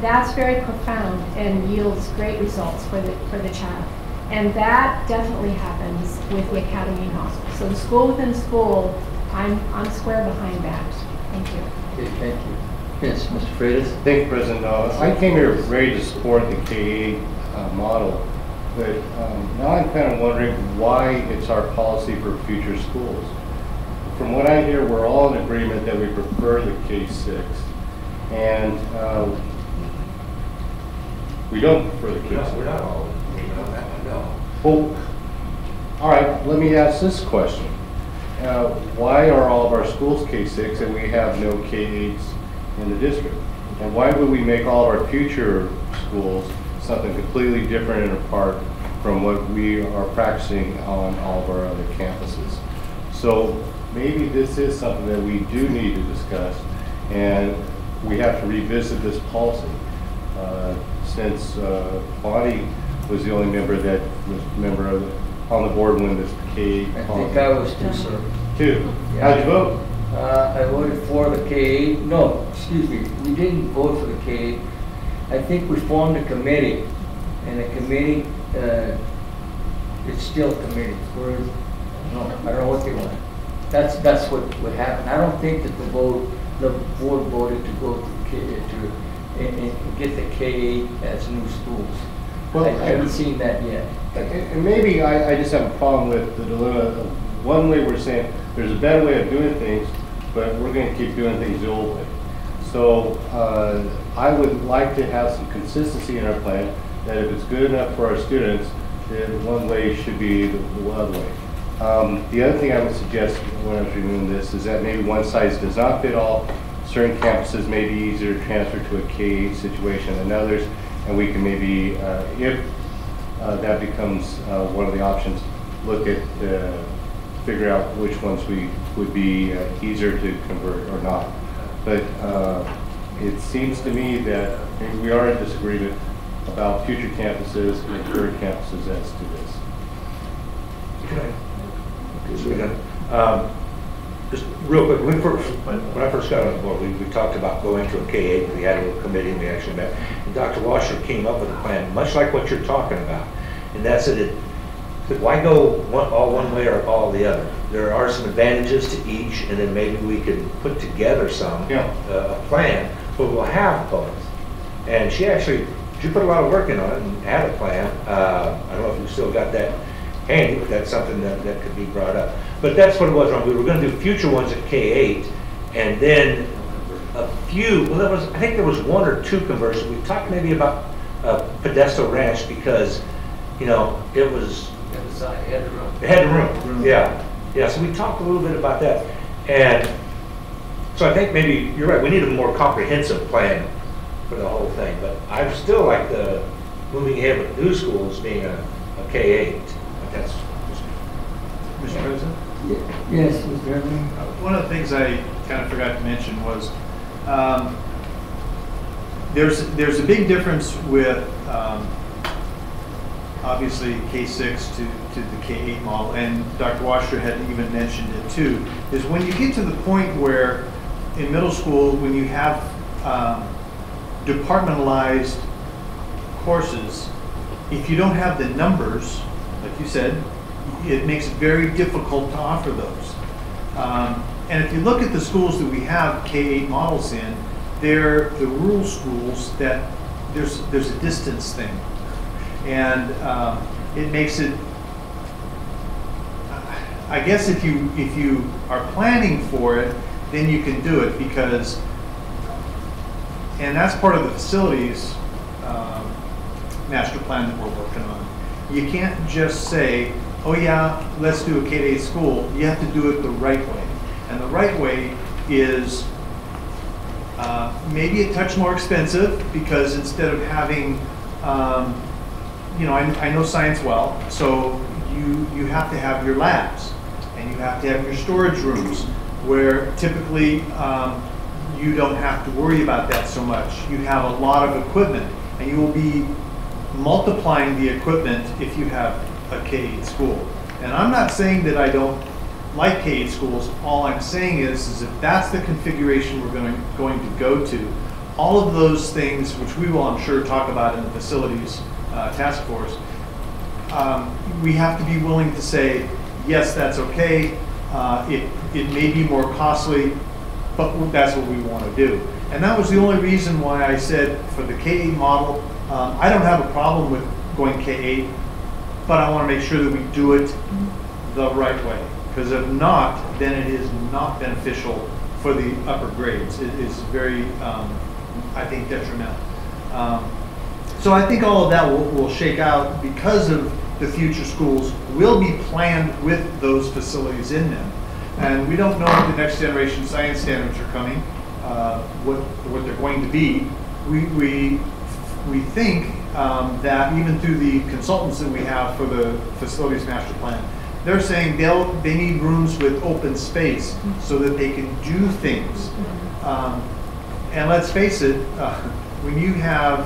that's very profound and yields great results for the child. And that definitely happens with the academy model. So the school within school, I'm square behind that. Thank you. Okay, thank you. Yes, Mr. Freitas. Thank you, President. I came here ready to support the K-8 model, but now I'm kind of wondering why it's our policy for future schools. From what I hear, we're all in agreement that we prefer the K-6, and we don't prefer the K-6. No, we're not all agreement on that one, no. Well, all right, let me ask this question. Why are all of our schools K-6 and we have no K-8s in the district? And why would we make all of our future schools something completely different and apart from what we are practicing on all of our other campuses? So maybe this is something that we do need to discuss, and we have to revisit this policy. Since Bonnie was the only member that was on the board when this K-8 policy. I think I was too, sir. Two. Yeah. How'd you vote? I voted for the K-8. No, excuse me, we didn't vote for the K-8. I think we formed a committee, and the committee, it's still a committee. No, I don't know what they want. That's what happened. I don't think that the board voted to go to the K-8 and get the K-8 as new schools. Well, I haven't seen that yet. And maybe I just have a problem with the dilemma of one way we're saying there's a better way of doing things, but we're going to keep doing things the old way. So I would like to have some consistency in our plan, that if it's good enough for our students, then one way should be the other way. The other thing I would suggest when I was reviewing this is that maybe one size does not fit all. Certain campuses may be easier to transfer to a K-8 situation than others, and we can maybe, if that becomes one of the options, look at figure out which ones would be easier to convert or not. But it seems to me that maybe we are in disagreement about future campuses and current campuses as to this. Okay. So we got, just real quick, when I first got on the board, we talked about going to a K-8. We had a little committee and we actually met. And Dr. Washer came up with a plan, much like what you're talking about. And that's it. Why go all one way or all the other? There are some advantages to each, and then maybe we could put together a plan, but we'll have both. And she put a lot of work in on it and had a plan. I don't know if you still got that handy, but that's something that could be brought up. But that's what it was. We were going to do future ones at K-8, and then a few. Well, I think there was one or two conversions. We talked maybe about Modesto Ranch because, it was. It had the room. Yeah. So we talked a little bit about that, and so I think maybe you're right. We need a more comprehensive plan for the whole thing. But I still like the moving ahead with new schools being a K-8. That's Mr. President? Yes, Mr. Chairman. One of the things I kind of forgot to mention was there's a big difference with obviously K-6 to the K-8 model, and Dr. Washer had even mentioned it too, is when you get to the point where in middle school, when you have departmentalized courses, if you don't have the numbers, like you said, it makes it very difficult to offer those. And if you look at the schools that we have K-8 models in, they're the rural schools that there's a distance thing, and it makes it. I guess if you are planning for it, then you can do it because, and that's part of the facilities master plan that we're working on. You can't just say, oh yeah, let's do a K-8 school. You have to do it the right way. And the right way is maybe a touch more expensive because instead of having, you know, I know science well, so you have to have your labs and you have to have your storage rooms where typically you don't have to worry about that so much. You have a lot of equipment and you will be multiplying the equipment if you have a K-8 school. And I'm not saying that I don't like K-8 schools. All I'm saying is if that's the configuration we're going to go to, all of those things, which we will, I'm sure, talk about in the facilities task force, we have to be willing to say, yes, that's okay. It may be more costly, but that's what we want to do. And that was the only reason why I said for the K-8 model, I don't have a problem with going K-8, but I want to make sure that we do it the right way. Because if not, then it is not beneficial for the upper grades. It is very, I think, detrimental. So I think all of that will shake out because of the future schools will be planned with those facilities in them. And we don't know if the next generation science standards are coming, what they're going to be. We think that even through the consultants that we have for the facilities master plan, they're saying they need rooms with open space so that they can do things. And let's face it, when you have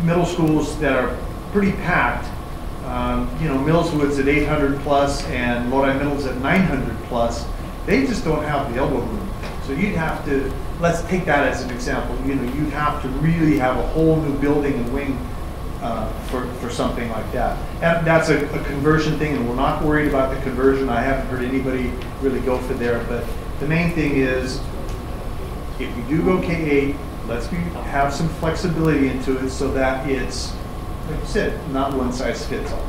middle schools that are pretty packed, you know, Millswood's at 800 plus and Lodi Middle's at 900 plus, they just don't have the elbow room. So you'd have to, let's take that as an example, you know, you'd have to really have a whole new building and wing for something like that. And that's a conversion thing, and we're not worried about the conversion. I haven't heard anybody really go for there, but the main thing is, if we do go K-8, let's have some flexibility into it so that it's, like you said, not one size fits all.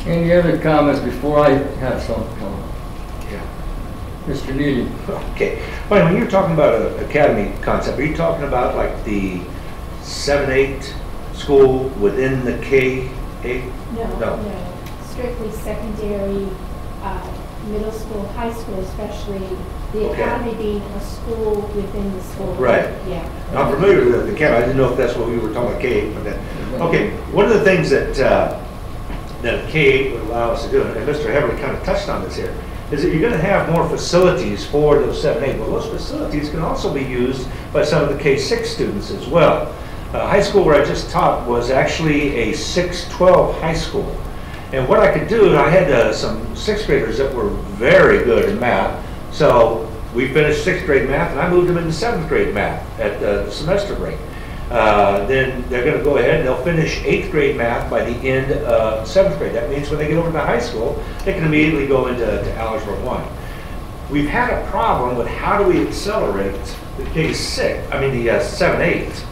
Any other comments before I have some comment? Yeah. Mr. Neely. Okay. Well, when you're talking about an academy concept, are you talking about like the 7-8 school within the K-8? No. Strictly secondary, middle school, high school, especially the academy being a school within the school. Right. Yeah. I'm familiar with the academy. I didn't know if that's what we were talking about K-8. But then, okay. One of the things that that K-8 would allow us to do, and Mr. Heverly kind of touched on this here, is that you're going to have more facilities for those 7-8. Well, those facilities can also be used by some of the K-6 students as well. High school where I just taught was actually a 6-12 high school. And what I could do, I had some 6th graders that were very good in math. So we finished 6th grade math and I moved them into 7th grade math at the semester break. Then they're going to go ahead and they'll finish 8th grade math by the end of 7th grade. That means when they get over to high school, they can immediately go into Algebra 1. We've had a problem with how do we accelerate the K-6, I mean the 7-8,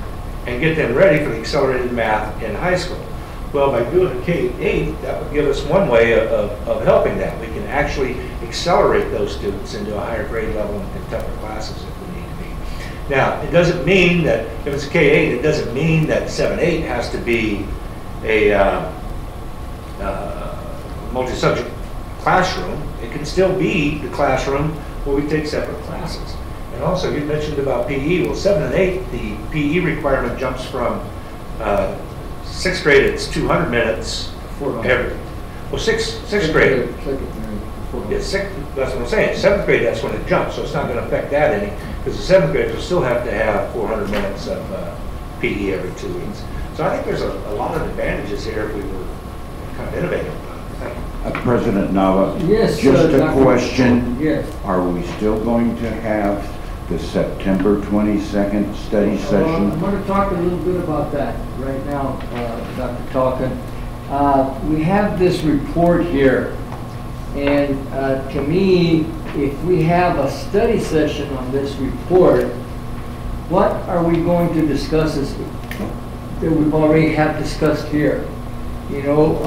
and get them ready for the accelerated math in high school. Well, by doing a K-8, that would give us one way of helping that. We can actually accelerate those students into a higher grade level and tougher classes if we need to be. Now, it doesn't mean that, if it's a K-8, it doesn't mean that 7-8 has to be a multi-subject classroom. It can still be the classroom where we take separate classes. And also, you mentioned about PE. Well, 7 and 8, the PE requirement jumps from 6th grade, it's 200 minutes every. Well, sixth grade. Yeah, that's what I'm saying. 7th grade, that's when it jumps, so it's not going to affect that any, because the 7th grade will still have to have 400 minutes of PE every 2 weeks. So I think there's a lot of advantages here if we were kind of innovative. President Nava, yes, just a Dr. question. Yes. Are we still going to have the September 22nd study session? I'm going to talk a little bit about that right now, Dr. Talkin. We have this report here, and to me, if we have a study session on this report, what are we going to discuss that we've already have discussed here? You know,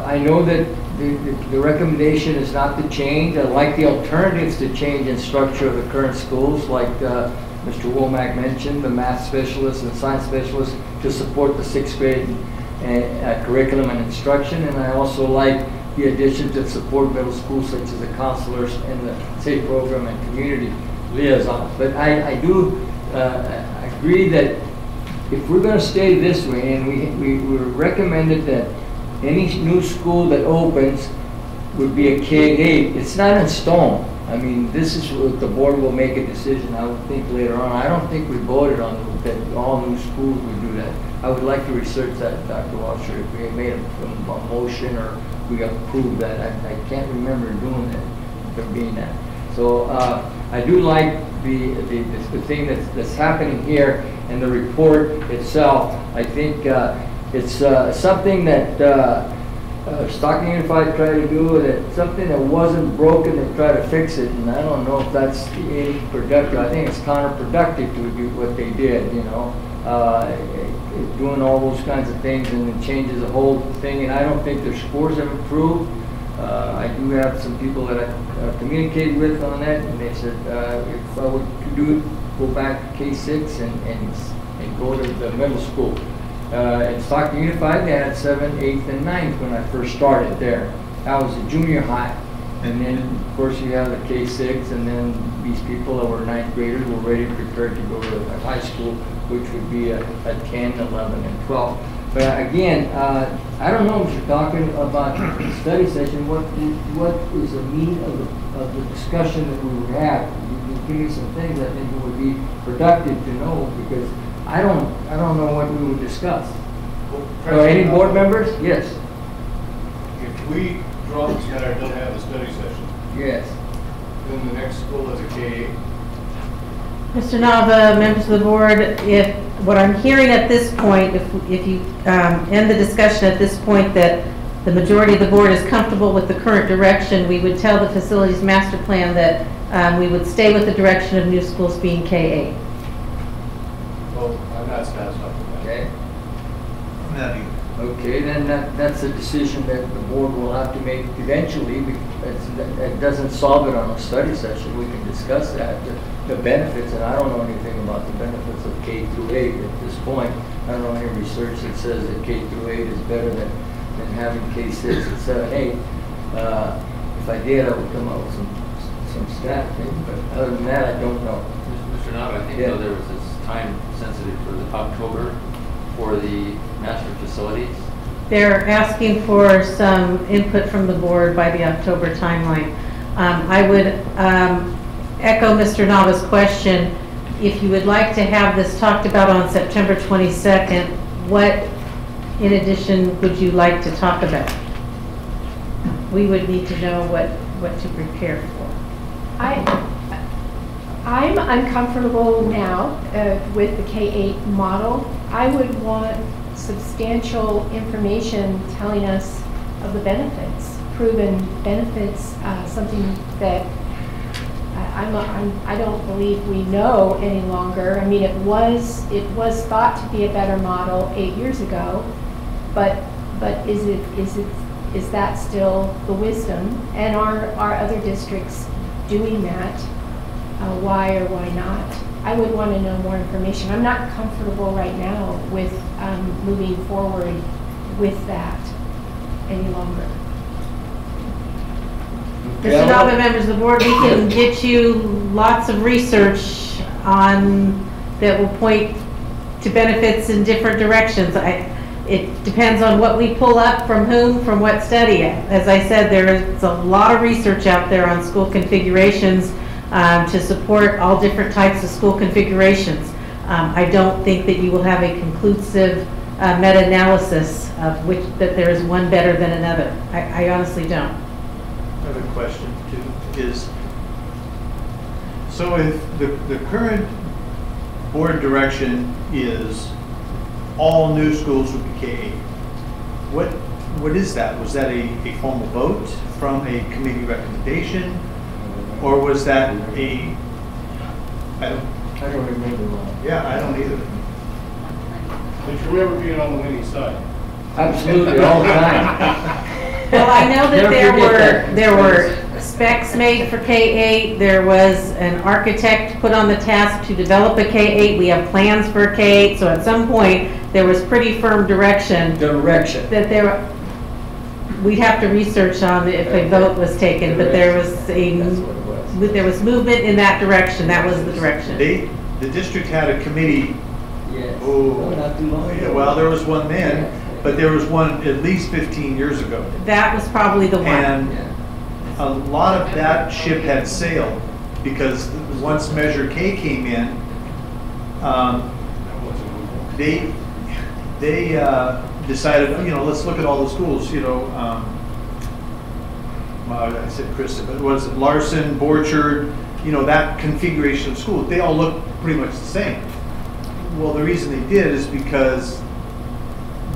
I know that the recommendation is not to change. I like the alternatives to change in structure of the current schools, like Mr. Womack mentioned, the math specialist and science specialist to support the 6th grade curriculum and instruction. And I also like the addition to support middle schools, such as the counselors and the SAFE program and community liaisons. But I do agree that if we're going to stay this way, and we recommended that any new school that opens would be a K-8, it's not in stone. I mean, this is what the board will make a decision, I would think, later on. I don't think we voted on that all new schools would do that. I would like to research that, Dr. Washer, if we had made a motion or we approved that. I can't remember doing that, there being that. So I do like the thing that's happening here and the report itself. I think it's something that Stockton Unified tried to do, that something that wasn't broken, they try to fix it, and I don't know if that's any productive. I think it's counterproductive to do what they did, you know, doing all those kinds of things, and it changes the whole thing, and I don't think their scores have improved. I do have some people that I communicated with on that, and they said if I would go back to K6 and go to the middle school. At Stockton Unified, they had 7th, 8th, and 9th when I first started there. That was a junior high. And then, of course, you have the K6, and then these people that were 9th graders were ready and prepared to go to a high school, which would be a 10, 11, and 12. But again, I don't know if you're talking about the study session, what is the meat of the discussion that we would have? You give me some things I think it would be productive to know, because I don't know what we would discuss. Well, any board members? Yes. If we draw this matter and don't have a study session, yes, then the next school is a K-8. Mr. Nava, members of the board, if what I'm hearing at this point, if you end the discussion at this point that the majority of the board is comfortable with the current direction, we would tell the facilities master plan that we would stay with the direction of new schools being K-8. Well, I'm not satisfied with that. Okay. I'm not either. Okay, then that's a decision that the board will have to make eventually. It doesn't solve it on a study session. We can discuss that, the benefits, and I don't know anything about the benefits of K through 8 at this point. I don't know any research that says that K through 8 is better than having K6 and 7, 8. If I did, I would come up with some stats, maybe, but other than that, I don't know. Mr. Nava, I think though there was this time sensitive for October for the master facilities. They're asking for some input from the board by the October timeline. I would echo Mr. Nava's question. If you would like to have this talked about on September 22nd, what in addition would you like to talk about? We would need to know what to prepare for. I'm uncomfortable now with the K-8 model. I would want substantial information telling us of the benefits, proven benefits, something that I don't believe we know any longer. I mean, it was thought to be a better model 8 years ago, but is that still the wisdom? And are other districts doing that? Why or why not? I would want to know more information. I'm not comfortable right now with moving forward with that any longer. Mr. Nava, members of the board, we can get you lots of research on that will point to benefits in different directions. It depends on what we pull up from whom, from what study. As I said, there is a lot of research out there on school configurations to support all different types of school configurations. I don't think that you will have a conclusive meta-analysis of that there is one better than another. I honestly don't. Another question too is, so if the current board direction is all new schools would be K-8, what is that? Was that a formal vote from a committee recommendation? Or was that I don't remember one. Yeah, I don't either. But you remember being on the winning side. Absolutely, all the time. Well, I know that Never forget that. there were specs made for K-8. There was an architect put on the task to develop a K-8. We have plans for a K-8. So at some point, there was pretty firm direction. Direction. That there, we'd have to research on if a vote was taken, but there was there was movement in that direction. That was the direction. The district had a committee. Yes. Oh, not too long ago. well, there was one then, but there was one at least 15 years ago. That was probably the one. And a lot of that ship had sailed because once Measure K came in, they decided, let's look at all the schools, well, I said Chris, but was it Larson, Borchard, that configuration of schools, they all look pretty much the same. Well, the reason they did is because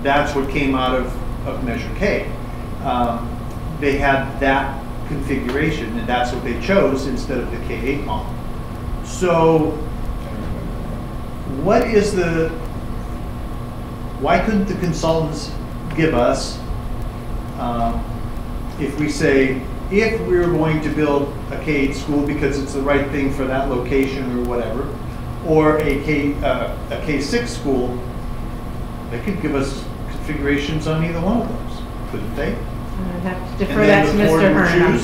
that's what came out of Measure K. They had that configuration, and that's what they chose instead of the K-8 model. So, why couldn't the consultants give us, if we say, if we're going to build a K-8 school because it's the right thing for that location or whatever, or a K-6 school, they could give us configurations on either one of those, couldn't they? I'd have to defer that to Mr. Hearn.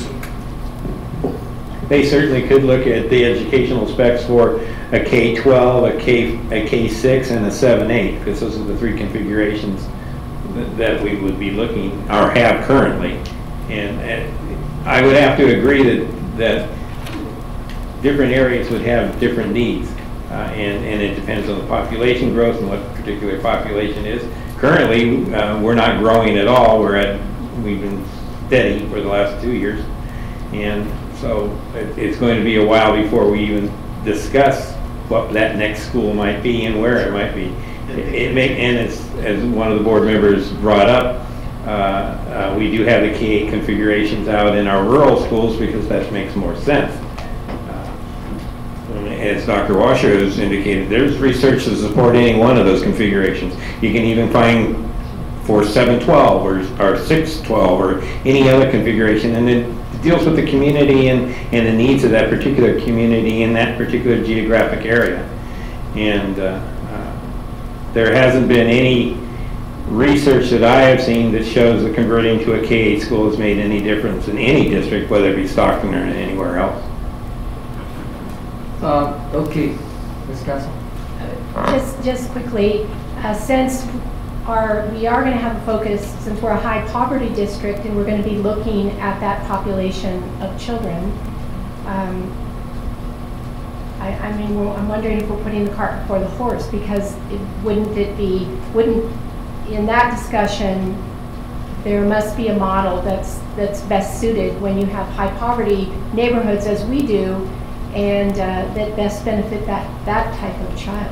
They certainly could look at the educational specs for a K-12, a K-6, and a 7-8, because those are the three configurations that we would be looking, or have currently. And I would have to agree that different areas would have different needs, and it depends on the population growth and what the particular population is. Currently, we're not growing at all. We've been steady for the last 2 years, and so it's going to be a while before we even discuss what that next school might be and where it might be. And as one of the board members brought up, we do have the K-8 configurations out in our rural schools because that makes more sense. As Dr. Washer has indicated, there's research to support any one of those configurations. You can even find for 712 or 612 or any other configuration, and it deals with the community and the needs of that particular community in that particular geographic area. And there hasn't been any research that I have seen that shows that converting to a K-8 school has made any difference in any district, whether it be Stockton or anywhere else. Okay, Ms. Castle. Just quickly, since we are going to have a focus, since we're a high poverty district and we're going to be looking at that population of children, I'm wondering if we're putting the cart before the horse, because wouldn't in that discussion, there must be a model that's best suited when you have high poverty neighborhoods as we do, and that best benefit that type of child.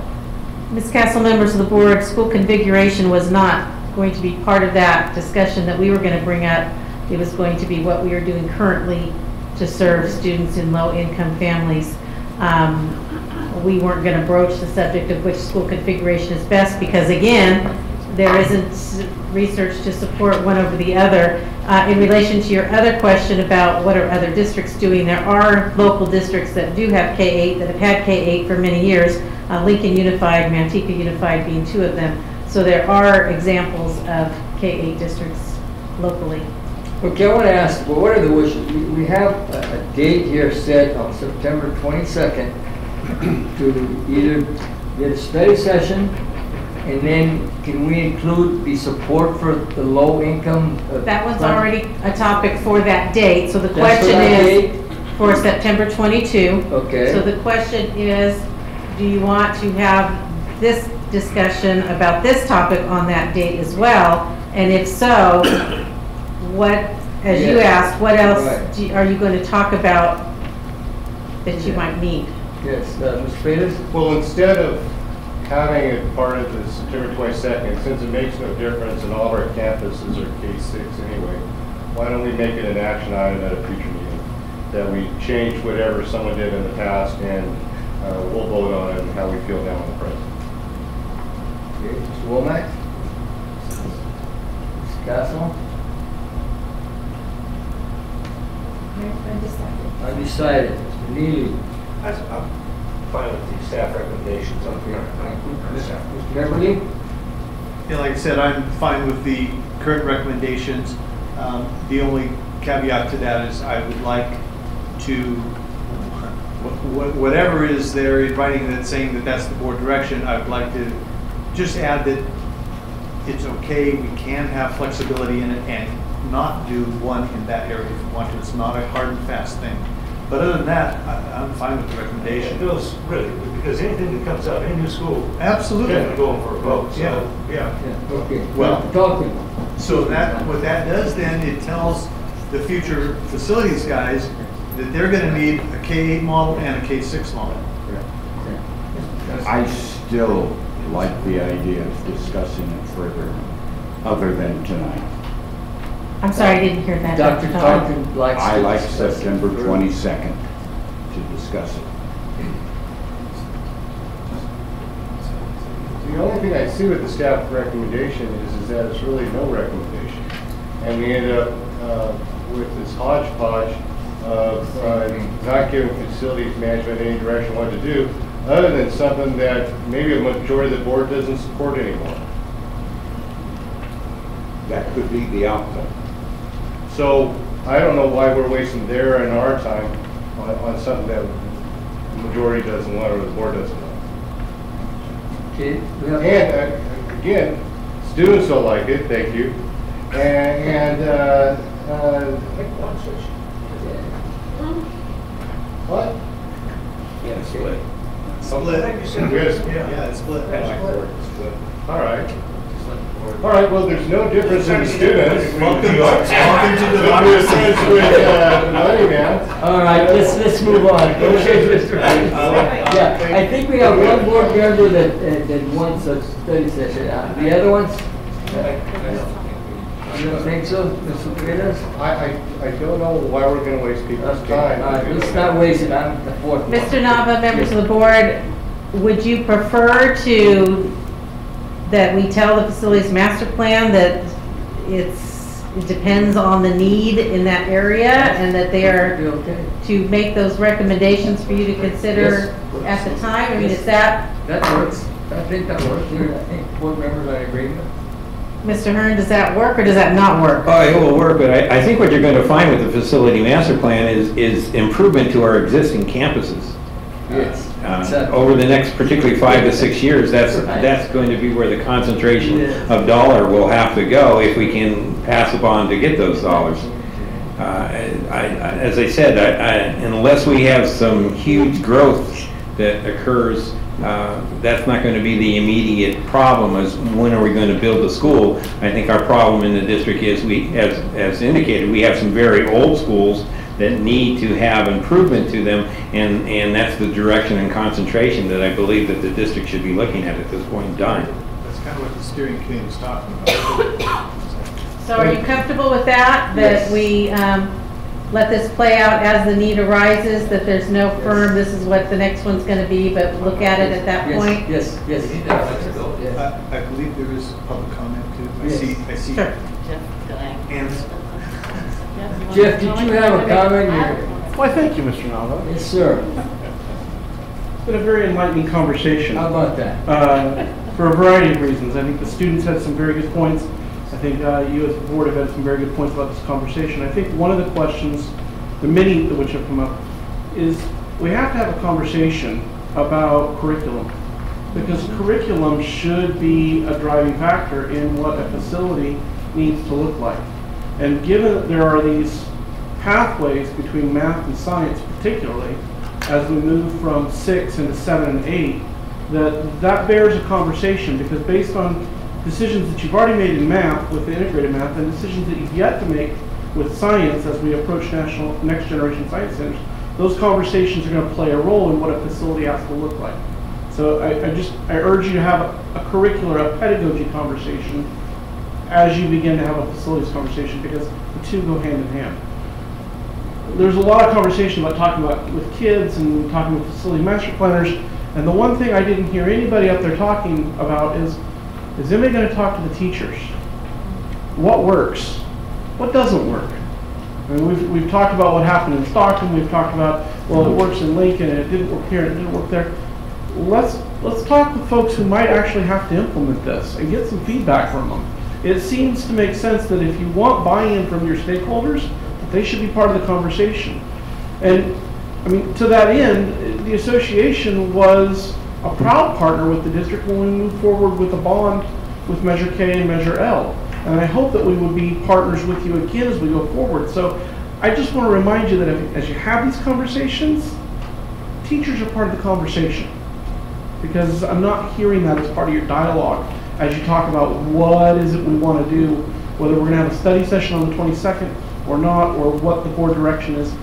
Ms. Castle, members of the board, school configuration was not going to be part of that discussion that we were going to bring up. It was going to be what we are doing currently to serve students in low-income families. We weren't going to broach the subject of which school configuration is best because, again, there isn't research to support one over the other. In relation to your other question about what are other districts doing, there are local districts that do have K-8, that have had K-8 for many years, Lincoln Unified, Manteca Unified being two of them. So there are examples of K-8 districts locally. Okay, I want to ask, well, what are the wishes? We have a date here set on September 22nd to either get a study session, and then can we include the support for the low income? That was already a topic for that date. So the question is for September 22. Okay. So the question is, do you want to have this discussion about this topic on that date as well? And if so, what, as you asked, what else are you going to talk about that you might need? Yes, Mr. Freitas? Well, instead of having it part of the September 22nd, since it makes no difference and all of our campuses are K-6 anyway, why don't we make it an action item at a future meeting? That we change whatever someone did in the past and we'll vote on it and how we feel now on the present. Okay, Mr. Womack? Mr. Castle? Undecided. Undecided. Mr. Neely? I'm fine with the staff recommendations on here. Mr. Beverly? Yeah, like I said, I'm fine with the current recommendations. The only caveat to that is I would like to, whatever is there in writing that's saying that that's the board direction, I would like to just add that it's okay, we can have flexibility in it and not do one in that area if we want to. It's not a hard and fast thing. But other than that, I'm fine with the recommendation. It feels really good because anything that comes up, any new school, absolutely going for a vote. So, yeah. Okay. Well, talking. So what that does then, it tells the future facilities guys that they're going to need a K-8 model and a K-6 model. I still like the idea of discussing it further, other than tonight. I'm sorry, I didn't hear that. Dr. Tarkin likes I like September 22nd to discuss it. The only thing I see with the staff recommendation is that it's really no recommendation. And we end up with this hodgepodge of not giving facilities management any direction what to do, other than something that maybe a majority of the board doesn't support anymore. That could be the outcome. So I don't know why we're wasting their and our time on something that the majority doesn't want or the board doesn't want. Okay. And again, students don't like it, thank you. What? Yeah, split. Split. Yeah, it's split. All right. All right, well, there's no difference in students. Welcome to the democracy with money, man. All right, let's move on. Okay, Mr. Yeah, I think we have one board member that wants a study session. The other ones? You don't think so, Mr. Peters? I don't know why we're going to waste people's time. All right, let's not waste it. I'm the fourth one. Mr. Nava, members of the board, would you prefer that we tell the facilities master plan that it depends on the need in that area and that they are to make those recommendations for you to consider at the time? I mean, is that... That works. I think that works. I think board members are in agreement. Mr. Hearn, does that work or does that not work? Oh, it will work, but I think what you're going to find with the facility master plan is improvement to our existing campuses. Yes. Over the next particularly 5 to 6 years, that's going to be where the concentration of dollar will have to go if we can pass upon to get those dollars. As I said, unless we have some huge growth that occurs, that's not going to be the immediate problem as when are we going to build the school. I think our problem in the district is as indicated, we have some very old schools that need to have improvement to them, and that's the direction and concentration that I believe that the district should be looking at this point in time. That's kind of what the steering committee was talking about. So are you comfortable with that? That we let this play out as the need arises, that there's no firm, this is what the next one's going to be, but look at it at that point? Yes. I believe there is public comment too. I see. Sure. Hands. Jeff, did you have a comment? Why, thank you, Mr. Nava. Yes, sir. It's been a very enlightening conversation. How about that? For a variety of reasons. I think the students had some very good points. I think you as the board have had some very good points about this conversation. I think one of the questions, the many of which have come up, is we have to have a conversation about curriculum. Because curriculum should be a driving factor in what a facility needs to look like. And given that there are these pathways between math and science particularly, as we move from 6 into 7 and 8, that bears a conversation, because based on decisions that you've already made in math with the integrated math and decisions that you've yet to make with science as we approach next generation science centers, those conversations are going to play a role in what a facility has to look like. So I urge you to have a curricular, a pedagogy conversation as you begin to have a facilities conversation, because the two go hand in hand. there's a lot of conversation about talking about with kids and talking with facility master planners, and the one thing I didn't hear anybody up there talking about is anybody going to talk to the teachers? What works? What doesn't work? I mean, we've talked about what happened in Stockton. We've talked about, well, it works in Lincoln, and it didn't work here, and it didn't work there. Let's talk with folks who might actually have to implement this and get some feedback from them. It seems to make sense that if you want buy-in from your stakeholders, that they should be part of the conversation. And I mean, to that end, the association was a proud partner with the district when we moved forward with a bond with Measure K and Measure L. And I hope that we would be partners with you again as we go forward. So I just want to remind you that as you have these conversations, teachers are part of the conversation. Because I'm not hearing that as part of your dialogue as you talk about what is it we want to do, whether we're going to have a study session on the 22nd or not, or what the board direction is.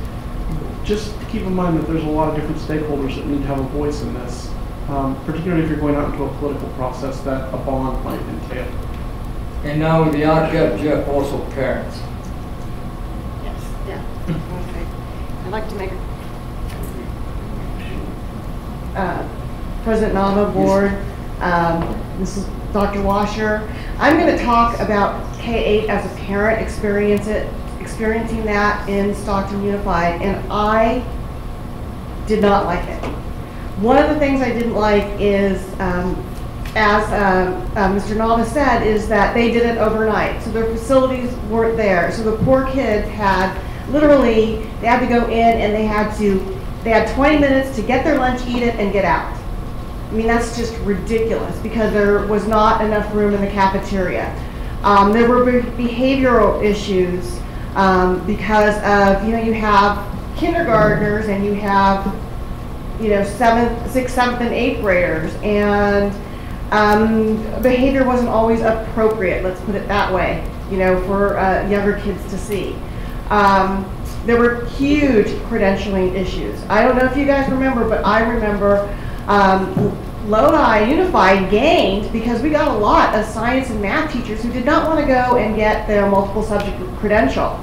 Just keep in mind that there's a lot of different stakeholders that need to have a voice in this, particularly if you're going out into a political process that a bond might entail. And now with the outcome, Jeff, also parents. Yes, yeah. Okay. I'd like to make President Nava, board, this is Dr. Washer. I'm going to talk about K-8 as a parent, experiencing that in Stockton Unified, and I did not like it. One of the things I didn't like is, as Mr. Nava said, is that they did it overnight. So their facilities weren't there. So the poor kids had, literally, they had to go in and they had 20 minutes to get their lunch, eat it, and get out. I mean, that's just ridiculous because there was not enough room in the cafeteria. There were behavioral issues because of, you have kindergartners and you have, 6th, 7th, and 8th graders, and behavior wasn't always appropriate, let's put it that way, for younger kids to see. There were huge credentialing issues. I don't know if you guys remember, but I remember Lodi Unified gained because we got a lot of science and math teachers who did not want to go and get their multiple subject credential.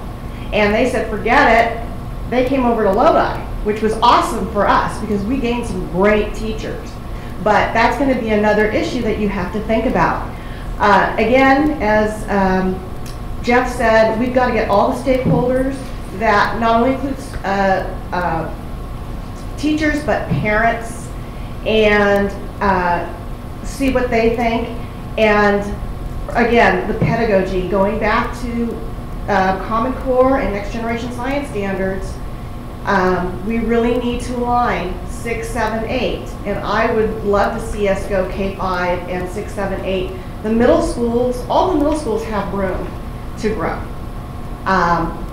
And they said, forget it. They came over to Lodi, which was awesome for us because we gained some great teachers. But that's going to be another issue that you have to think about. Again, as Jeff said, we've got to get all the stakeholders. That not only includes teachers, but parents, and see what they think. And again, the pedagogy, going back to Common Core and Next Generation Science Standards, we really need to align 6, 7, 8. And I would love to see us go K-5 and 6, 7, 8. The middle schools, all the middle schools have room to grow.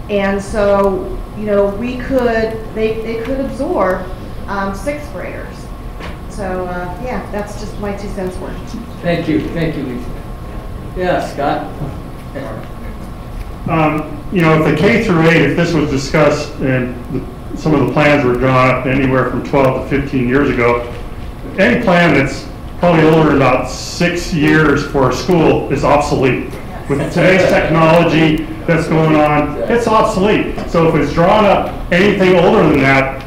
And so, they could absorb 6th graders. So, yeah, that's just my 2 cents worth. Thank you, Lisa. Yeah, Scott? If the K through 8, if this was discussed and some of the plans were drawn up anywhere from 12 to 15 years ago, any plan that's probably older than about 6 years for a school is obsolete. With today's technology that's going on, it's obsolete. So if it's drawn up anything older than that,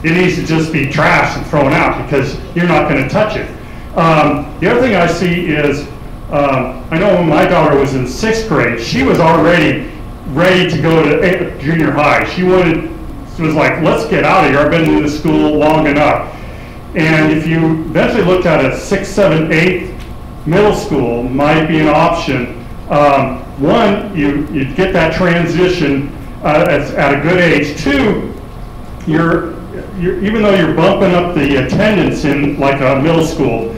it needs to just be trashed and thrown out because you're not going to touch it. The other thing I see is, I know when my daughter was in 6th grade, she was already ready to go to junior high. She was like, let's get out of here. I've been in this school long enough. And if you eventually looked at a 6, 7, 8 middle school might be an option. One, you get that transition at a good age. 2, even though you're bumping up the attendance in like a middle school,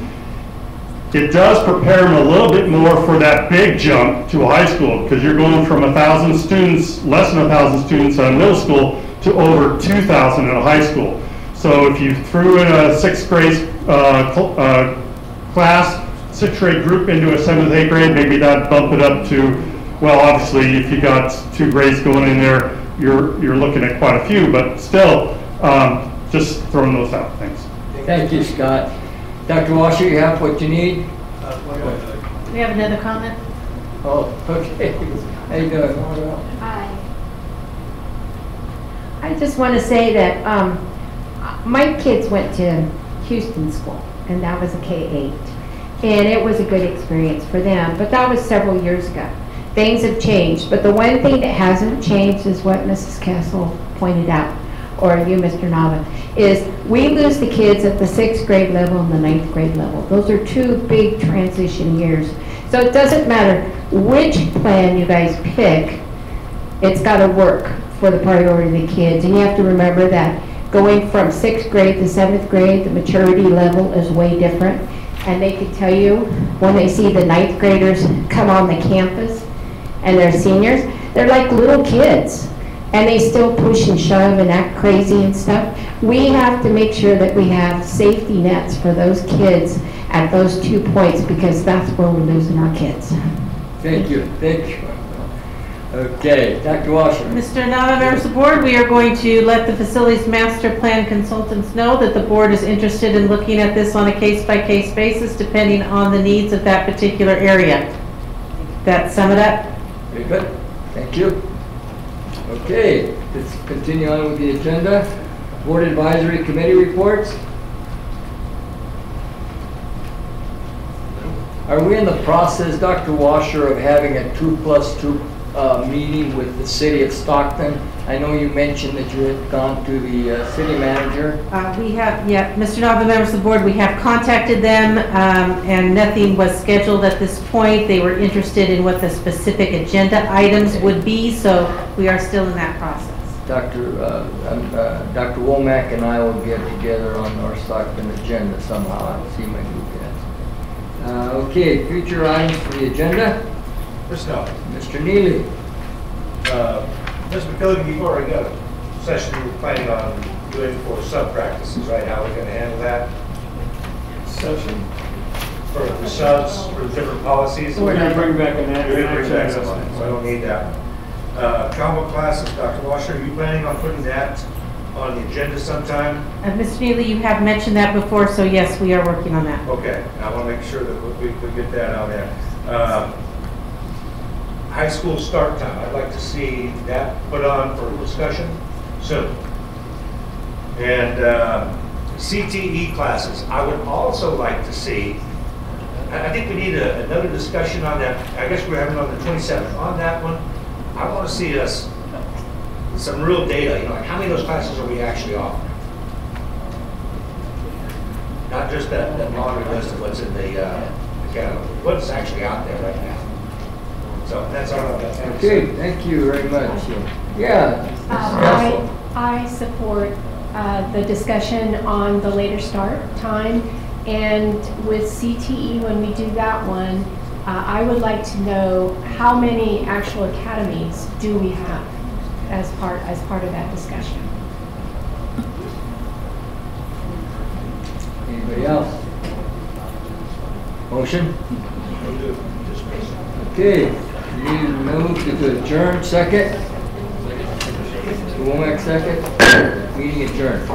it does prepare them a little bit more for that big jump to a high school because you're going from 1,000 students, less than 1,000 students at a middle school to over 2,000 at a high school. So if you threw in a 6th grade class, 6th grade group into a 7th, 8th grade, maybe that'd bump it up to, well, obviously if you got 2 grades going in there, you're looking at quite a few, but still, just throwing those out. Thanks. Thank you, Scott. Dr. Washer, you have what you need? We have another comment? Oh, okay. How you doing? Hi. I just want to say that my kids went to Houston School, and that was a K-8. And it was a good experience for them, but that was several years ago. Things have changed, but the one thing that hasn't changed is what Mrs. Castle pointed out, or you, Mr. Nava, is we lose the kids at the 6th grade level and the 9th grade level. Those are two big transition years. So it doesn't matter which plan you guys pick, it's got to work for the priority of the kids. And you have to remember that going from 6th grade to 7th grade, the maturity level is way different. And they can tell you when they see the 9th graders come on the campus and they're seniors, they're like little kids. And they still push and shove and act crazy and stuff. We have to make sure that we have safety nets for those kids at those 2 points, because that's where we're losing our kids. Thank you. Thank you. Okay, Dr. Washer. Mr. Nava, members of the board, we are going to let the facilities master plan consultants know that the board is interested in looking at this on a case-by-case basis, depending on the needs of that particular area. That sum it up? Very good. Thank you. Okay, let's continue on with the agenda. Board Advisory Committee reports. Are we in the process, Dr. Washer, of having a 2+2 meeting with the city of Stockton? I know you mentioned that you had gone to the city manager. We have, yeah, Mr. Nava, members of the board, we have contacted them and nothing was scheduled at this point. They were interested in what the specific agenda items would be, so we are still in that process. Dr. Womack and I will get together on our Stockton agenda somehow and see if we can do that. Okay, future items for the agenda. Mr. Neely. Ms. McKilligan, before I go, session you were planning on doing for sub-practices, right? How are we going to handle that? Session? For the subs, for the different policies? We're going to bring back an action. You're going to bring back something, so I don't need that one. Combo classes, Dr. Washer, are you planning on putting that on the agenda sometime? Mr. Neely, you have mentioned that before, so yes, we are working on that. Okay, I want to make sure that we get that on there. High school start time, I'd like to see that put on for discussion soon. And CTE classes, I would also like to see, I think we need another discussion on that. I guess we're having on the 27th. On that one, I want to see us some real data, like how many of those classes are we actually offering? Not just that laundry list of what's in the catalog, what's actually out there right now. So that's all I've got. Okay, thank you very much. Yeah. I support the discussion on the later start time, and with CTE, when we do that one, I would like to know how many actual academies do we have as part of that discussion. Anybody else? Motion? Okay. You move to adjourn, second. Mr. Womack, second. Meeting adjourned.